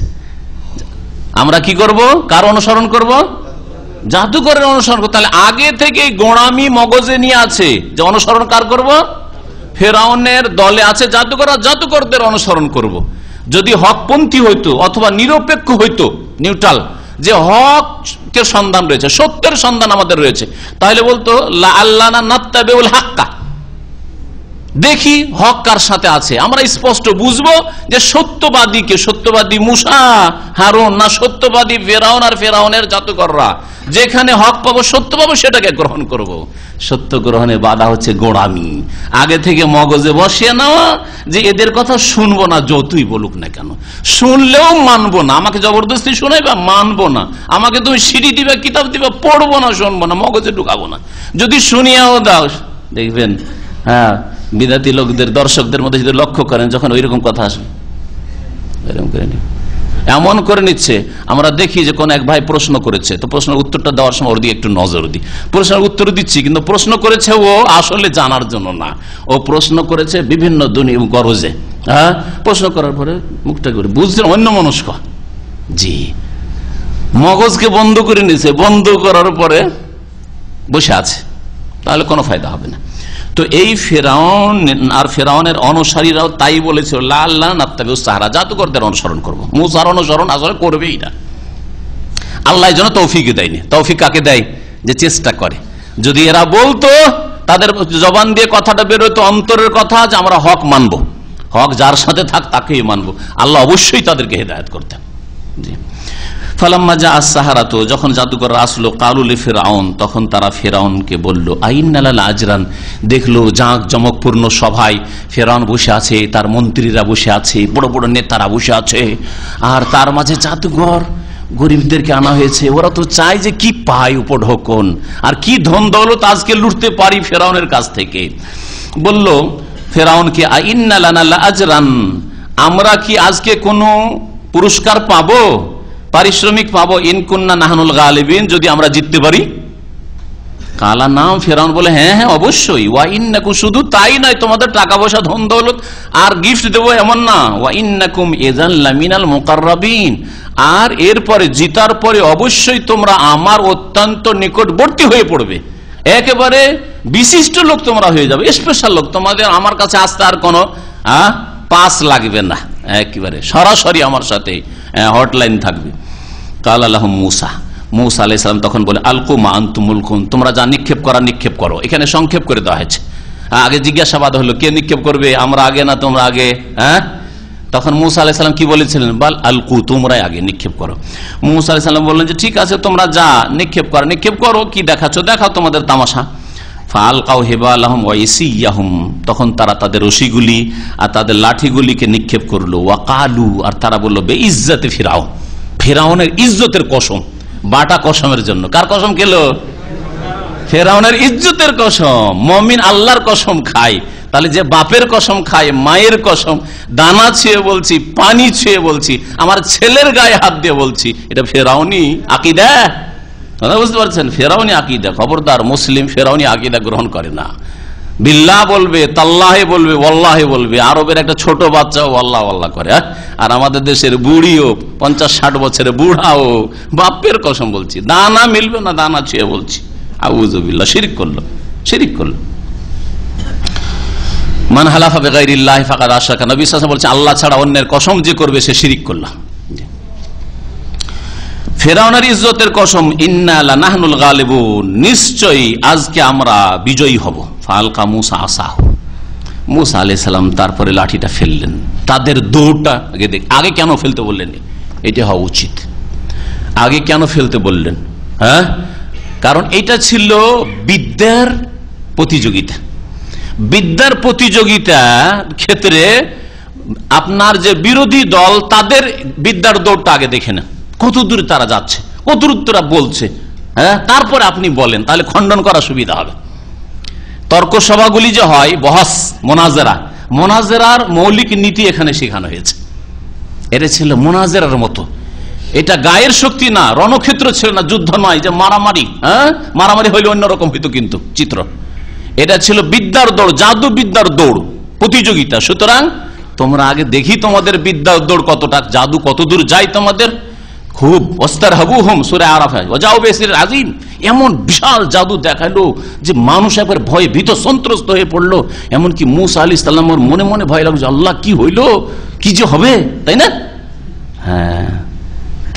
আমরা কি করব? কার অনুসরণ করব? জাদুকরের অনুসরণ করব। তাহলে আগে থেকে গোড়ামি মগজে নিয়ে আছে যে অনুসরণ কার করব? ফেরাউনের দলে আছে জাদুকরদের অনুসরণ করব। যদি হকপন্থী হইতো অথবা নিরপেক্ষ হইতো, নিউট্রাল, যে হকের সন্ধান রয়েছে, সত্যের সন্ধান আমাদের রয়েছে, তাহলে বলতো লা আল্লানা নাত্তাবিউল হাক্কা, দেখি হক কার সাথে আছে, আমরা স্পষ্ট বুঝবো যে সত্যবাদীকে, সত্যবাদী মুসা, হারুন, না সত্যবাদী ফেরাউন আর ফেরাউনের জাদুকররা। যেখানে হক পাবো, সত্য পাবো, সেটাকে গ্রহণ করব। সত্য গ্রহণে বাধা হচ্ছে গোড়ামি, আগে থেকে মগজে বসিয়ে নেওয়া যে এদের কথা শুনবো না, যতই বলুক না কেন, শুনলেও মানবো না, আমাকে জবরদস্তি শোনাইবা মানবো না, আমাকে তুমি সিঁড়ি দিবা, কিতাব দিবা, পড়বো না, শুনবো না, মগজে ঢুকাবো না। যদি শুনিয়াও দাও, দেখবেন হ্যাঁ বিদাতি লোকদের, দর্শকদের মধ্যে যদি লক্ষ্য করেন, যখন ওইরকম কথা আসে এরকম করে এমন করে নিচ্ছে। আমরা দেখি যে কোন এক ভাই প্রশ্ন করেছে, তো প্রশ্নের উত্তরটা দেওয়ার সময় ওর দিকে একটু নজর দিই। প্রশ্নের উত্তর দিচ্ছি, কিন্তু প্রশ্ন করেছে ও আসলে জানার জন্য না, ও প্রশ্ন করেছে বিভিন্ন দুনিয়া গরজে। হ্যাঁ, প্রশ্ন করার পরে মুখটা করে বুঝছেন অন্য মনস্ক, জি মগজকে বন্ধ করে নিয়েছে, বন্ধ করার পরে বসে আছে, তাহলে কোনো ফায়দা হবে না। তো এই ফেরাউন আর ফেরাউনের অনুসারীরাও তাই বলেছিল, লাল্লাহ নাত্তাবিউ সাহারা, জাদুকরদের অনুসরণ করবো। মুসার অনুসরণ আসলে করবেই না, আল্লাহ যেন তৌফিক দেয়নি। তৌফিক কাকে দেয়? যে চেষ্টা করে। যদি এরা বলতো, তাদের জবান দিয়ে কথাটা বেরোতো অন্তরের কথা, যে আমরা হক মানবো, হক যার সাথে থাক তাকেই মানবো, আল্লাহ অবশ্যই তাদেরকে হেদায়েত করতেন। জি। ফালাম্মা জা আস-সাহারাতু, যখন জাদুকররা আসলো, কালু লি ফিরআউন, তখন তারা ফিরআউনকে বলল, আইন্না লানা আজরান, দেখলো জাঁক জমকপূর্ণ সভায় ফিরআউন বসে আছে, তার মন্ত্রীরা বসে আছে, বড় বড় নেতারা বসে আছে, আর তার মাঝে জাদুঘর গরিবদেরকে আনা হয়েছে। ওরা তো চায় যে কি পায় উপঢৌকন, আর কি ধন দৌলত আজকে লুটতে পারি ফিরআউনের কাছ থেকে। বলল ফিরআউনকে, আইন্না লানা আজরান, আমরা কি আজকে কোনো পুরস্কার পাবো, পারিশ্রমিক পাবো, ইনকুন্না নাহনুল গালিবিন, যদি আমরা জিততে পারি? কালা নাম, ফেরাউন বলে হ্যাঁ হ্যাঁ অবশ্যই। ওয়া ইন্নাকুম, শুধু তাই নয়, তোমাদের টাকা পয়সা ধন দৌলত আর গিফট দেবো এমন না, ওয়া ইন্নাকুম ইযান লামিনাল মুকাররাবিন, আর এরপরে জিতার পরে অবশ্যই তোমরা আমার অত্যন্ত নিকটবর্তী হয়ে পড়বে, একেবারে বিশিষ্ট লোক তোমরা হয়ে যাবে, স্পেশাল লোক, তোমাদের আমার কাছে আসতে আর কোনো পাস লাগবে না, একেবারে সরাসরি আমার সাথে হটলাইন থাকবে। কালা লাহুম মুসা, মুসা আলাইহিস সালাম তখন বলে, আলকু মা আনতুম মুলকুন, তোমরা যা নিক্ষেপ করা নিক্ষেপ করো। এখানে সংক্ষেপ করে দেওয়া হয়েছে। আগে জিজ্ঞাসাবাদ হলো কে নিক্ষেপ করবে, আমরা আগে না তোমরা আগে? হ্যাঁ, তখন মুসা আলাইহিস সালাম কি বলেছিলেন? বাল আলকু, তোমরাই আগে নিক্ষেপ করো। মুসা আলাইহিস সালাম বললেন যে ঠিক আছে, তোমরা যা নিক্ষেপ করো নিক্ষেপ করো, কি দেখাচ্ছ দেখাও তোমাদের তামাশা। ফালকাউ হিবালাহুম ওয়া ইসিয়াহুম, তখন তারা তাদের রশিগুলি আর তাদের লাঠিগুলিকে নিক্ষেপ করলো। ওয়াকালু, আর তারা বললো, বেইজ্জতে ফিরাউন, ফেরাউনের ইজ্জতের কসম, বাটা কসমের জন্য। কার কসম খেলো? ফেরাউনের ইজ্জতের কসম। মুমিন আল্লাহর কসম খায়, তাহলে যে বাপের কসম খায়, মায়ের কসম, দানা ছুঁয়ে বলছি, পানি ছুঁয়ে বলছি, আমার ছেলের গায়ে হাত দিয়ে বলছি, এটা ফেরাউনি আকীদা। বুঝতে পারছেন? ফেরাউনি আকীদা। খবরদার, মুসলিম ফেরাউনি আকীদা গ্রহণ করে না। বিল্লাহ বলবে, তাল্লাহে বলবে, ওয়াল্লাহে বলবে। আরবের একটা ছোট বাচ্চাও আল্লাহ আল্লাহ করে, আর আমাদের দেশের বুড়িও 50-60 বছরের বুড়াও বাপের কসম বলছি, দানা মিলবে না, দানা ছুঁয়ে বলছি। আউযুবিল্লাহ, শিরক করলো, শিরক করলো। মান হালাফা বিগাইরিল্লাহি ফাকাদ আশরাকা, নবী সাল্লাল্লাহু আলাইহি ওয়াসাল্লাম বলেছেন, আল্লাহ ছাড়া অন্যের কসম যে করবে সে শিরক করলো। ফেরাউনের ইজ্জতের কসম, ইন্না লানাহনুল গালিবুন, নিশ্চয়ই আজকে আমরা বিজয়ী হব। ফালকা মুসা আসাহু, মুসা আলাইহিস সালাম তারপরে লাঠিটা ফেললেন। তাদের দৌড়টা আগে দেখ, আগে কেন ফেলতে বললেন? এটা হওয়া উচিত, আগে কেন ফেলতে বললেন? হ্যাঁ, কারণ এটা ছিল বিদ্যার প্রতিযোগিতা। বিদ্যার প্রতিযোগিতা ক্ষেত্রে আপনার যে বিরোধী দল, তাদের বিদ্যার দৌড়টা আগে দেখে নেন, কত দূর তারা যাচ্ছে, কত দূর তারা বলছে। হ্যাঁ, তারপরে আপনি বলেন, তাহলে খণ্ডন করা সুবিধা হবে। তর্ক সভাগুলি যে হয়, বহস, মোনাজেরা, মোনাজেরার মৌলিক নীতি এখানে শেখানো হয়েছে। এটা ছিল মোনাজেরার মতো, এটা গায়ের শক্তি না, রণক্ষেত্র ছিল না, যুদ্ধ নয় যে মারামারি। হ্যাঁ, মারামারি হইলে অন্যরকম হইতো কিন্তু চিত্র। এটা ছিল বিদ্যার দৌড়, জাদু বিদ্যার দৌড়, প্রতিযোগিতা। সুতরাং তোমরা আগে দেখি তোমাদের বিদ্যার দৌড় কতটা, জাদু কত দূর যায় তোমাদের। খুব ওয়াস্তারহাবুহুম, সূরা আরাফে, ওয়াজাউ বিসির আযীম, এমন বিশাল জাদু দেখালো যে মানুষ একবার ভয়ে ভীত সন্ত্রস্ত হয়ে পড়লো। এমনকি মুসা আলাইহিস সালামের মনে মনে ভয় লাগছে, আল্লাহ কি হইলো, কি যে হবে, তাই না? হ্যাঁ,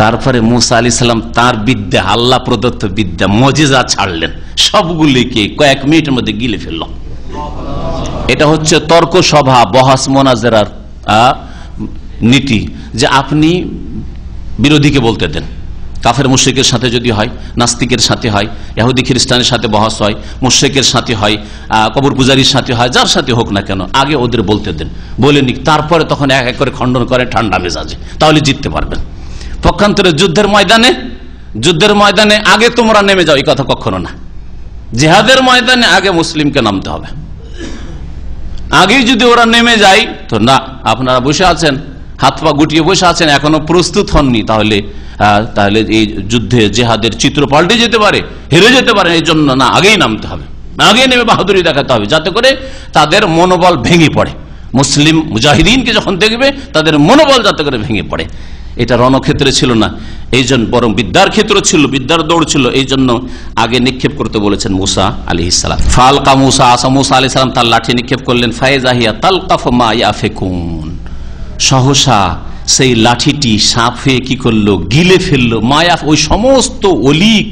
তারপরে মুসা আলাইহিস সালাম তার বিদ্যা, আল্লাহ প্রদত্ত বিদ্যা, মুজিজা ছাড়লেন, সবগুলিকে কয়েক মিনিটের মধ্যে গিলে ফেলল। এটা হচ্ছে তর্ক সভা, বহাস মোনাজেরার নীতি, যে আপনি বিরোধীকে বলতে দেন। কাফের মুশরিকের সাথে যদি হয়, নাস্তিকের সাথে হয়, ইহুদি খ্রিস্টানের সাথে বহাস হয়, মুশরিকের সাথে হয়, কবর পূজারীর সাথে হয়, যার সাথে হোক না কেন, আগে ওদের বলতে দেন, বলে নিক, তারপরে তখন এক এক করে খণ্ডন করে ঠান্ডা মেজাজে, তাহলে জিততে পারবেন। পক্ষান্তরে যুদ্ধের ময়দানে আগে তোমরা নেমে যাও, এই কথা কখনো না। জিহাদের ময়দানে আগে মুসলিমকে নামতে হবে। আগেই যদি ওরা নেমে যায় তো না, আপনারা বসে আছেন, হাত পা গুটিয়ে বসে আছেন, এখনো প্রস্তুত হননি, তাহলে এই যুদ্ধে জিহাদের চিত্র পাল্টে যেতে পারে, হেরে যেতে পারে। এই জন্য না, আগেই নামতে হবে, আগে নেমে বাহাদুরি দেখাতে হবে, যাতে করে তাদের মনোবল ভেঙে পড়ে। মুসলিম মুজাহিদিনকে যখন দেখবে, তাদের মনোবল যাতে করে ভেঙে পড়ে। এটা রণক্ষেত্রে ছিল না, এই জন্য বরং বিদ্যার ক্ষেত্র ছিল, বিদ্যার দৌড় ছিল, এই জন্য আগে নিক্ষেপ করতে বলেছেন মুসা আলাইহিস সালাম। ফালকা মুসা আসা, মুসা আলাইহিস সালাম তার লাঠি নিক্ষেপ করলেন। ফায়জাহিয়া তালকাফু মা ইয়াফিকুন, সহসা সেই লাঠিটি সাপে কি করলো, গিলে ফেললো। মায়াফ, ওই সমস্ত অলিক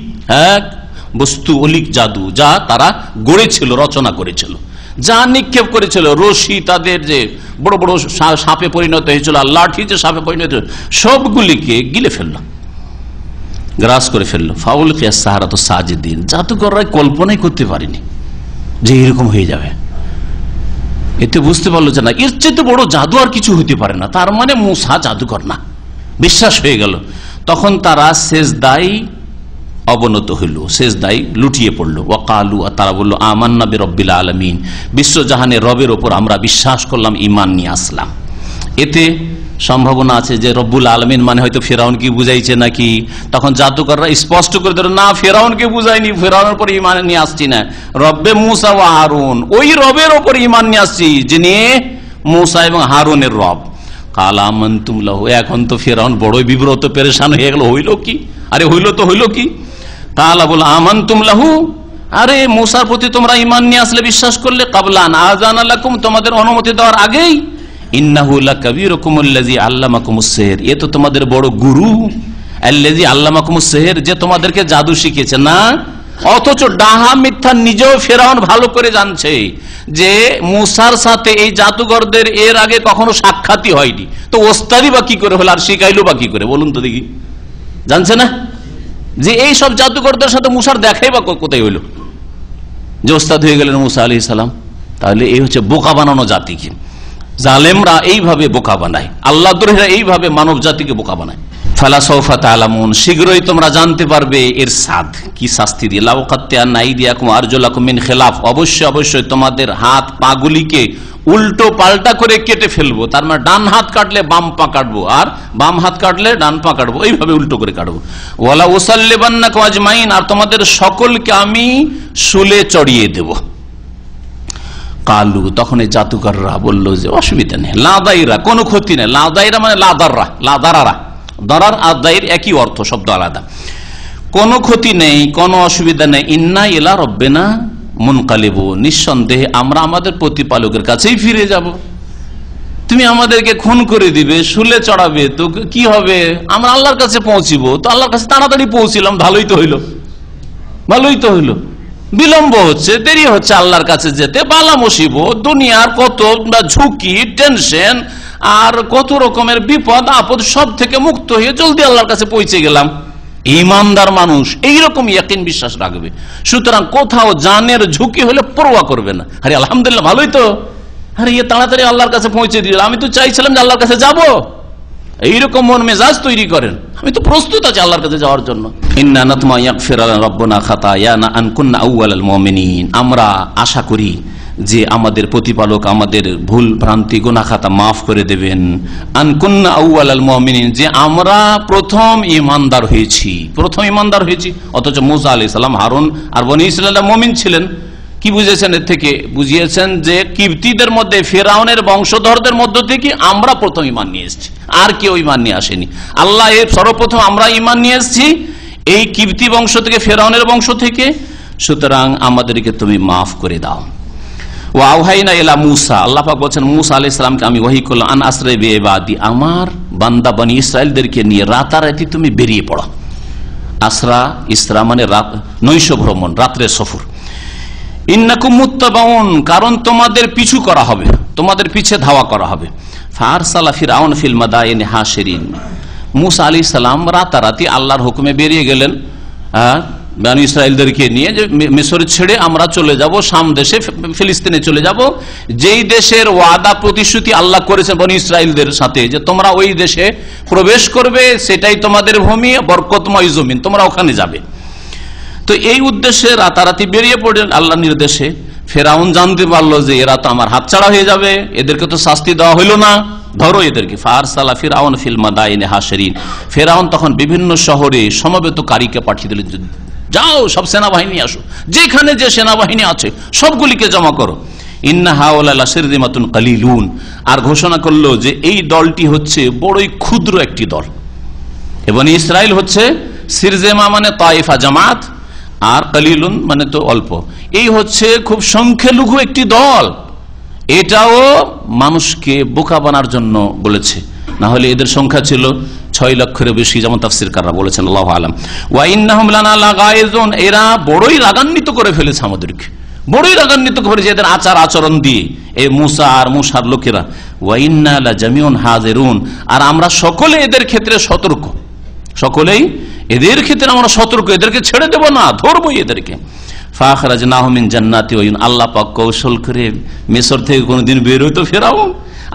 বস্তু, অলিক জাদু যা তারা গড়েছিল, রচনা করেছিল, যা নিক্ষেপ করেছিল, রশি তাদের যে বড় বড় সাপে পরিণত হয়েছিল, আর লাঠি যে সাপে পরিণত হয়েছিল, সবগুলিকে গিলে ফেললো, গ্রাস করে ফেললো। ফাউল কিয়াস সাহারাত সাজিদিন, জাদুকররা কল্পনাই করতে পারেনি যে এরকম হয়ে যাবে। এতে বুঝতে পারলো যে না, এর চেয়ে বড় জাদু আর কিছু হতে পারে না, তার মানে মুসা জাদুকর না, বিশ্বাস হয়ে গেল। তখন তারা সেজদায় অবনত হইল, সেজদায় লুটিয়ে পড়লো। ওয়াকালু, আর তারা বললো, আমান্না বিরব্বিল আলামিন, বিশ্বজাহানের রবের ওপর আমরা বিশ্বাস করলাম, ঈমান নিয়ে আসলাম। এতে সম্ভাবনা আছে যে রব্বুল আলামিন মানে হয়তো ফেরাউনকে বুঝাইছে নাকি। তখন জাদুকররা স্পষ্ট করে দিল, না, ফেরাউনকে বুঝাইনি, ফেরাউনের উপর ঈমান নিয়ে আসছি না, রব্বে মুসা ওয়া হারুন, ওই রবের ওপর ঈমান নিয়ে আসছি যিনি মুসা এবং হারুনের রব। কাল আমানতুম লাহু, এখন তো ফেরাউন বড়ই বিব্রত, পেরেশান হয়ে গেল, হইল কি? আরে হইল কি? কালা বল আমানতুম লাহু, আরে মুসার প্রতি তোমরা ঈমান নিয়ে আসলে, বিশ্বাস করলে, কাবলা আন আযানা লাকুম, তোমাদের অনুমতি দেওয়ার আগেই, ইন্নাহু লাকাবীরুকুম আল্লাযী আল্লামাকুমুস সিহর, এ তো তোমাদের বড় গুরু, আল্লাযী আল্লামাকুমুস সিহর, যে তোমাদেরকে জাদু শিখিয়েছে না। অথচ ডাহা মিথ্যা নিজেও ফেরাউন ভালো করে জানছে যে মুসার সাথে এই জাদুঘরদের এর আগে কখনো সাক্ষাৎই হয়নি, তো ওস্তাদি বা কি করে হলো, আর শিখাইলো বা কি করে, বলুন তো দেখি। জানছে না যে এই সব জাদুঘরদের সাথে মুসার দেখাই বা কোথায় হইলো, যে ওস্তাদ হয়ে গেলেন মুসা আলাইহিস সালাম। তাহলে এই হচ্ছে বোকা বানানো জাতিকে। জালেমরা এইভাবে বোকা বানায়, আল্লাহদ্রোহীরা এইভাবে মানব জাতিকে বোকা বানায়। ফালা সাউফা তা'লামুন, শীঘ্রই তোমরা জানতে পারবে এর সাদ কি, শাস্তি দিয়ে। লাউ কাত্তা'না আইদিয়াকুম আরজুলাকুম মিন খিলাফ, অবশ্যই তোমাদের হাত পাগুলিকে উল্টো পাল্টা করে কেটে ফেলবো। তার মানে ডান হাত কাটলে বাম পা কাটবো, আর বাম হাত কাটলে ডান পা কাটবো, এইভাবে উল্টো করে কাটবো। ওয়ালা উসাল্লিবান্নাকুম আজমাইন, আর তোমাদের সকলকে আমি শুলে চড়িয়ে দেব। কালু, তখন এই জাদুকররা বললো যে অসুবিধা নেই, লাদাইরা, কোনো ক্ষতি নেই। লাদাইরা মানে লাদারারা, দারার আর দাইর একই অর্থ, শব্দ আলাদা। কোনো ক্ষতি নেই, কোনো অসুবিধা নেই। ইন্না ইলা রব্বিনা মুনকালিবু, নিঃসন্দেহে আমরা আমাদের প্রতিপালকের কাছেই ফিরে যাব। তুমি আমাদেরকে খুন করে দিবে, শুলে চড়াবে, তো কি হবে? আমরা আল্লাহর কাছে পৌঁছিব, তো আল্লাহর কাছে তাড়াতাড়ি পৌঁছিলাম, ভালোই তো হইলো। বিলম্ব হচ্ছে, দেরি হচ্ছে আল্লাহর কাছে যেতে, বালা মুসিবত, দুনিয়ার কত ঝুঁকি, টেনশন, আর কত রকমের বিপদ আপদ, সব থেকে মুক্ত হয়ে জলদি আল্লাহর কাছে পৌঁছে গেলাম। ঈমানদার মানুষ এইরকম ইয়াকিন বিশ্বাস রাখবে। সুতরাং কোথাও জানের ঝুঁকি হলে পরোয়া করবে না। আরে আলহামদুলিল্লাহ, ভালোই তো, আরে তাড়াতাড়ি আল্লাহর কাছে পৌঁছে দিল, আমি তো চাইছিলাম যে আল্লাহর কাছে যাব, এইরকম মন মেজাজ তৈরি করেন, আমি তো প্রস্তুত আছি আল্লাহর কাছে যাওয়ার জন্য। ইন্না নাতমা ইয়াগফির লানা রাব্বুনা খাতায়ানা আন কুননা আউয়ালাল মুমিনিন, আমরা আশা করি যে আমাদের প্রতিপালক আমাদের ভুল ভ্রান্তি গুনাহ খাতা মাফ করে দেবেন। আন কুননা আউয়ালাল মুমিনিন, যে আমরা প্রথম ঈমানদার হয়েছি। অথচ মুসা আলাইহিস সালাম, হারুন আর বনি ইসরাঈল মুমিন ছিলেন। কি বুঝেছেন এর থেকে? বুঝিয়েছেন যে কিবতীদের মধ্যে, ফেরাউনের বংশধরদের মধ্য থেকে আমরা প্রথম ঈমান নিয়ে এসেছি, আর কেউ ঈমান নিয়ে আসেনি। আল্লাহ সর্বপ্রথম আমরা ঈমান নিয়ে এসেছি এই কিবতী বংশ থেকে, ফেরাউনের বংশ থেকে, সুতরাং আমাদেরকে তুমি মাফ করে দাও। ওয়া আওহাইনা ইলা মুসা, আল্লাহ পাক বলেন মুসা আলাইহিস সালামকে আমি ওহী করলাম, আন আসরি বিইবাদি, আমার বান্দা বনি ইসরাইলদেরকে নিয়ে রাতারাতি তুমি বেরিয়ে পড়ো। আসরা, ইসরা মানে রাত, নৈশ ভ্রমণ, রাত্রের সফর। ইন্নাকুম মুত্তাবাউন, কারণ তোমাদের পিছু করা হবে, তোমাদের পিছে ধাওয়া করা হবে। ফারসালা ফিরআউন ফিল মাদাইনি হাশিরিন, মুসা আলাইহিস সালাম রাতারাতি আল্লাহর হুকুমে বেরিয়ে গেলেন বনী ইসরাইলদেরকে নিয়ে, যে মিশর ছেড়ে আমরা চলে যাব শাম দেশে, ফিলিস্তিনে চলে যাব, যেই দেশের ওয়াদা প্রতিশ্রুতি আল্লাহ করেছেন বনী ইসরাইলদের সাথে যে তোমরা ওই দেশে প্রবেশ করবে, সেটাই তোমাদের ভূমি, বরকতময় জমিন, তোমরা ওখানে যাবে। তো এই উদ্দেশ্যে রাতারাতি বেরিয়ে পড়লেন আল্লাহ নির্দেশে। ফেরাউন জানতে পারলো যে এরা তো আমার হাতছাড়া হয়ে যাবে, এদেরকে তো শাস্তি দেওয়া হইল না, ধরো এদেরকে। ফারসালা ফিরআউন ফিল মাদাইনি হাশিরিন, ফেরাউন তখন বিভিন্ন শহরে সমবেতকারীকে পাঠিয়ে দিলেন, যাও সব সেনাবাহিনী আসো, যেখানে যে সেনাবাহিনী আছে সবগুলিকে জমা করো। ইন্না হাওলা লাশিরযিমাতুন কালিলুন, আর ঘোষণা করলো যে এই দলটি হচ্ছে বড়ই ক্ষুদ্র একটি দল। এবং ইসরাইল হচ্ছে সিরজেমা মানে তায়েফা জামাত, আর কালিলুন মানে তো অল্প, এই হচ্ছে খুব সংখ্যালঘু একটি দল। এটাও মানুষকে বোকা বানার জন্য বলেছে, না হলে এদের সংখ্যা ছিল 6 লক্ষের বেশি, যেমন তাফসীরকাররা বলেছেন, আল্লাহু আলাম। ওয়া ইন্নাহুম লানা লাগাইজুন, এরা বড়ই রাগান্বিত করে ফেলেছে আমাদেরকে, বড়ই রাগান্বিত করেছে এদের আচার আচরণ দিয়ে, এই মুসা আর মুসার লোকেরা। ওয়া ইন্না লা জামিউন হাজিরুন, আর আমরা সকলে এদের ক্ষেত্রে সতর্ক, সকলেই এদের ক্ষেত্রে আমরা সতর্ক, এদেরকে ছেড়ে দেব না, ধরবই এদেরকে। ফাখরাজনাহুম মিন জান্নাতি ওয়া ইউন, আল্লাহ পাক কৌশল করে মিশর থেকে কোনদিন বের হইতো ফেরাউন,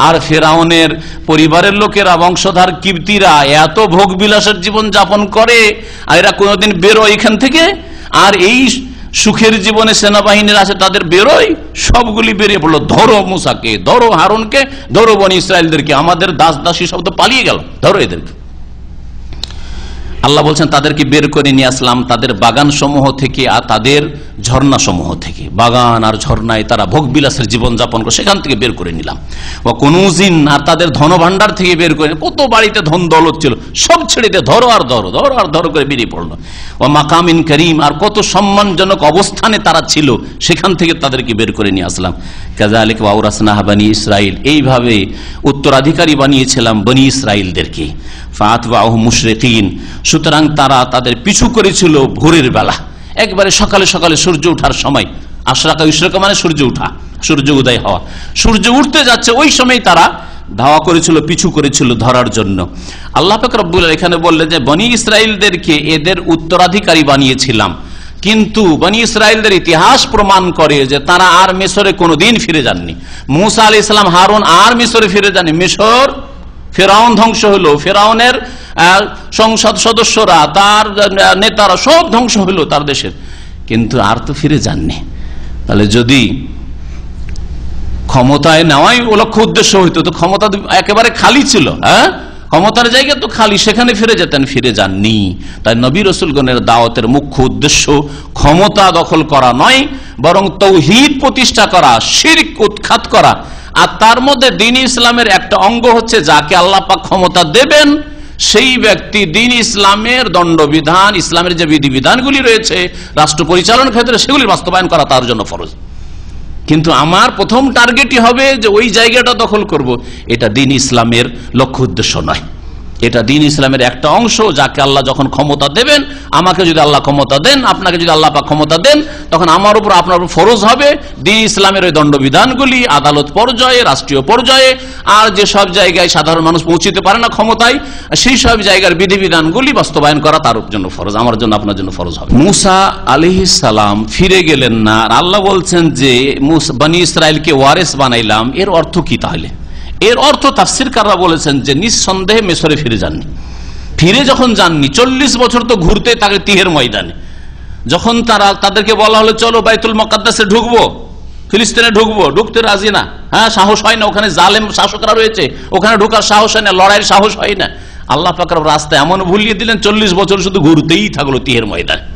আর ফেরাউনের পরিবারের লোকেরা, বংশধর কিবতীরা এত ভোগ বিলাসের জীবন যাপন করে, আর এরা কোনদিন বেরোয় এখান থেকে? আর এই সুখের জীবনে সেনাবাহিনীর আছে তাদের বেরোয়, সবগুলি বেরিয়ে পড়লো, ধরো মুসাকে, ধরো হারুনকে, ধরো বনী ইসরাইলদেরকে, আমাদের দাস দাসী সব তো পালিয়ে গেল, ধরো এদেরকে। আল্লাহ বলছেন তাদেরকে বের করে নিয়ে আসলাম তাদের বাগান সমূহ থেকে আর তাদের ঝর্ণা সমূহ থেকে, বাগান আর ঝর্ণায় তারা ভোগ বিলাসের জীবন যাপন করে, সেখান থেকে বের করে নিলাম। ও কুনুজিন, আর তাদের ধনভাণ্ডার থেকে বের করে, কত বাড়িতে ধন দৌলত ছিল সব ছেড়ে দিয়ে ধরো আর ধরো, ধরো আর ধরো করে বেরিয়ে পড়লো। ও মাকামিন করিম, আর কত সম্মানজনক অবস্থানে তারা ছিল, সেখান থেকে তাদেরকে বের করে নিয়ে আসলাম। কাযালিকা ওয়াওরাসনাহা বনী ইসরাইল, এইভাবে উত্তরাধিকারী বানিয়েছিলাম বনী ইসরাইলদেরকে। ফাআতবাউহুম মুশরিকিন, সুতরাং তারা তাদের পিছু করেছিল ভোরের বেলা, একবারে সকালে সকালে সূর্য ওঠার সময়। আশরাকা ইশরাকা মানে সূর্য ওঠা, সূর্য উদয় হওয়া, সূর্য উঠতে যাচ্ছে ওই সময় তারা ধাওয়া করেছিল, পিছু করেছিল ধরার জন্য। আল্লাহ পাক রব্বুল আলামিন এখানে বললেন যে বনী ইসরাইলদেরকে এদের উত্তরাধিকারী বানিয়েছিলাম, কিন্তু বনী ইসরাইলদের ইতিহাস প্রমাণ করে যে তারা আর মিশরে কোনোদিন ফিরে যাননি। মুসা আলাইহিস সালাম, হারুন আর মিশরে ফিরে যাননি। মিশর ফেরাউন ধ্বংস হলো, ফেরাউনের সংসদ সদস্যরা, তার নেতারা সব ধ্বংস হলো তার দেশের, কিন্তু আর তো ফিরে যাননি। তাহলে যদি ক্ষমতায় নেওয়াই লক্ষ্য উদ্দেশ্য হইতো, তো ক্ষমতা একেবারে খালি ছিল, ক্ষমতার জায়গা তো খালি, সেখানে ফিরে যেতেন, ফিরে যাননি। তাই নবী রাসূলগণের দাওয়াতের মুখ্য উদ্দেশ্য ক্ষমতা দখল করা নয়, বরং তাওহীদ প্রতিষ্ঠা করা, শিরক উৎখাত করা। আর তার মধ্যে দ্বীন ইসলামের একটা অঙ্গ হচ্ছে যাকে আল্লাহ পাক ক্ষমতা দেবেন সেই ব্যক্তি দ্বীন ইসলামের দণ্ডবিধান, ইসলামের যে বিধিবিধানগুলি রয়েছে রাষ্ট্র পরিচালনার ক্ষেত্রে, সেগুলি বাস্তবায়ন করা তার জন্য ফরজ। কিন্তু আমার প্রথম টার্গেটই হবে যে ওই জায়গাটা দখল করব, এটা দ্বীন ইসলামের লক্ষ্য উদ্দেশ্য নয়। এটা দ্বীন ইসলামের একটা অংশ, যাকে আল্লাহ যখন ক্ষমতা দেবেন, আমাকে যদি আল্লাহ ক্ষমতা দেন, আপনাকে যদি আল্লাহ পাক ক্ষমতা দেন, তখন আমার উপর আপনার উপর ফরজ হবে দ্বীন ইসলামের ওই দণ্ডবিধানগুলি আদালত পর্যায়ে, রাষ্ট্রীয় পর্যায়ে, আর যে সব জায়গায় সাধারণ মানুষ পৌঁছতে পারে না ক্ষমতায়, সেই সব জায়গার বিধিবিধানগুলি বাস্তবায়ন করা তার জন্য ফরজ, আমার জন্য, আপনার জন্য ফরজ হবে। মুসা আলাইহিস সালাম ফিরে গেলেন না, আর আল্লাহ বলছেন যে বনী ইসরাইলকে ওয়ারেস বানাইলাম। এর অর্থ কি তাহলে? এর অর্থ তাফসীরকাররা বলেছেন যে নিঃসন্দেহে মিশরে ফিরে যাননি। ফিরে যখন যাননি, 40 বছর তো ঘুরতে থাকে তিহের ময়দানে। যখন তাদেরকে বলা হলো চলো বাইতুল মুকাদ্দাসে ঢুকবো, ফিলিস্তিনে ঢুকবো, ঢুকতে রাজি না, সাহস হয় না, ওখানে জালেম শাসকরা রয়েছে, ওখানে ঢোকার সাহস হয় না, লড়াইয়ের সাহস হয় না। আল্লাহ পাক রাস্তা এমন ভুলিয়ে দিলেন, 40 বছর শুধু ঘুরতেই থাকলো তিহের ময়দানে।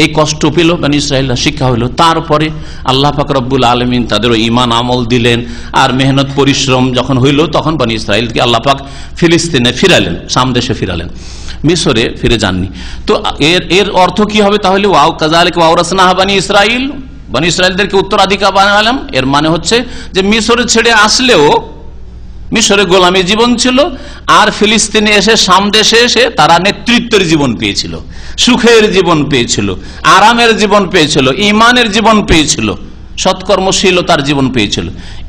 এই কষ্ট পেল বনী ইসরাইলরা, শিক্ষা হইল। তারপরে আল্লাহ পাক রব্বুল আলামিন তাদের ঈমান আমল দিলেন, আর মেহনত পরিশ্রম যখন হইল, তখন বনী ইসরাইলকে আল্লাহ পাক ফিলিস্তিনে ফিরালেন, শাম দেশে ফিরালেন, মিশরে ফিরে যাননি। তো এর অর্থ কি হবে তাহলে? ওয়াও কাযালিকা ওয়াওরাসনাহা বনী ইসরাইল, বনী ইসরাইলদেরকে উত্তরাধিকার বানালাম। এর মানে হচ্ছে যে মিশরে ছেড়ে আসলেও মিশরে গোলামী জীবন ছিল, আর ফিলিস্তিনে এসে শাম দেশে এসে তারা নেতৃত্বের জীবন পেয়েছিল, সুখের জীবন পেয়েছিল, আরামের জীবন পেয়েছিল, ইমানের জীবন পেয়েছিল, সৎকর্মশীলতার জীবন পেয়েছিল।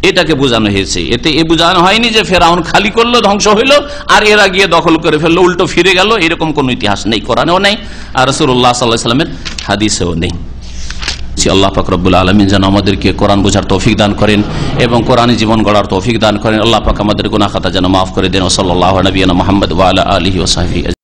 এটাকে বোঝানো হয়েছে। এতে এ বোঝানো হয়নি যে ফেরাউন খালি করলো, ধ্বংস হইলো, আর এরা গিয়ে দখল করে ফেললো, উল্টো ফিরে গেল। এরকম কোন ইতিহাস নেই, কোরআনেও নেই, আর রাসূলুল্লাহ সাল্লাল্লাহু আলাইহি ওয়াসাল্লামের হাদিসেও নেই। আল্লাহ পাক রব্বুল আলামিন যেন আমাদেরকে কোরআন বোঝার তৌফিক দান করেন এবং কোরআনী জীবন গড়ার তৌফিক দান করেন। আল্লাহ পাক আমাদের গুনাহ খাতা যেন মাফ করে দেন। সাল্লাল্লাহু আলা নবিয়িনা মুহাম্মদ ওয়া আলা আলিহি ওয়া সাহবিহি।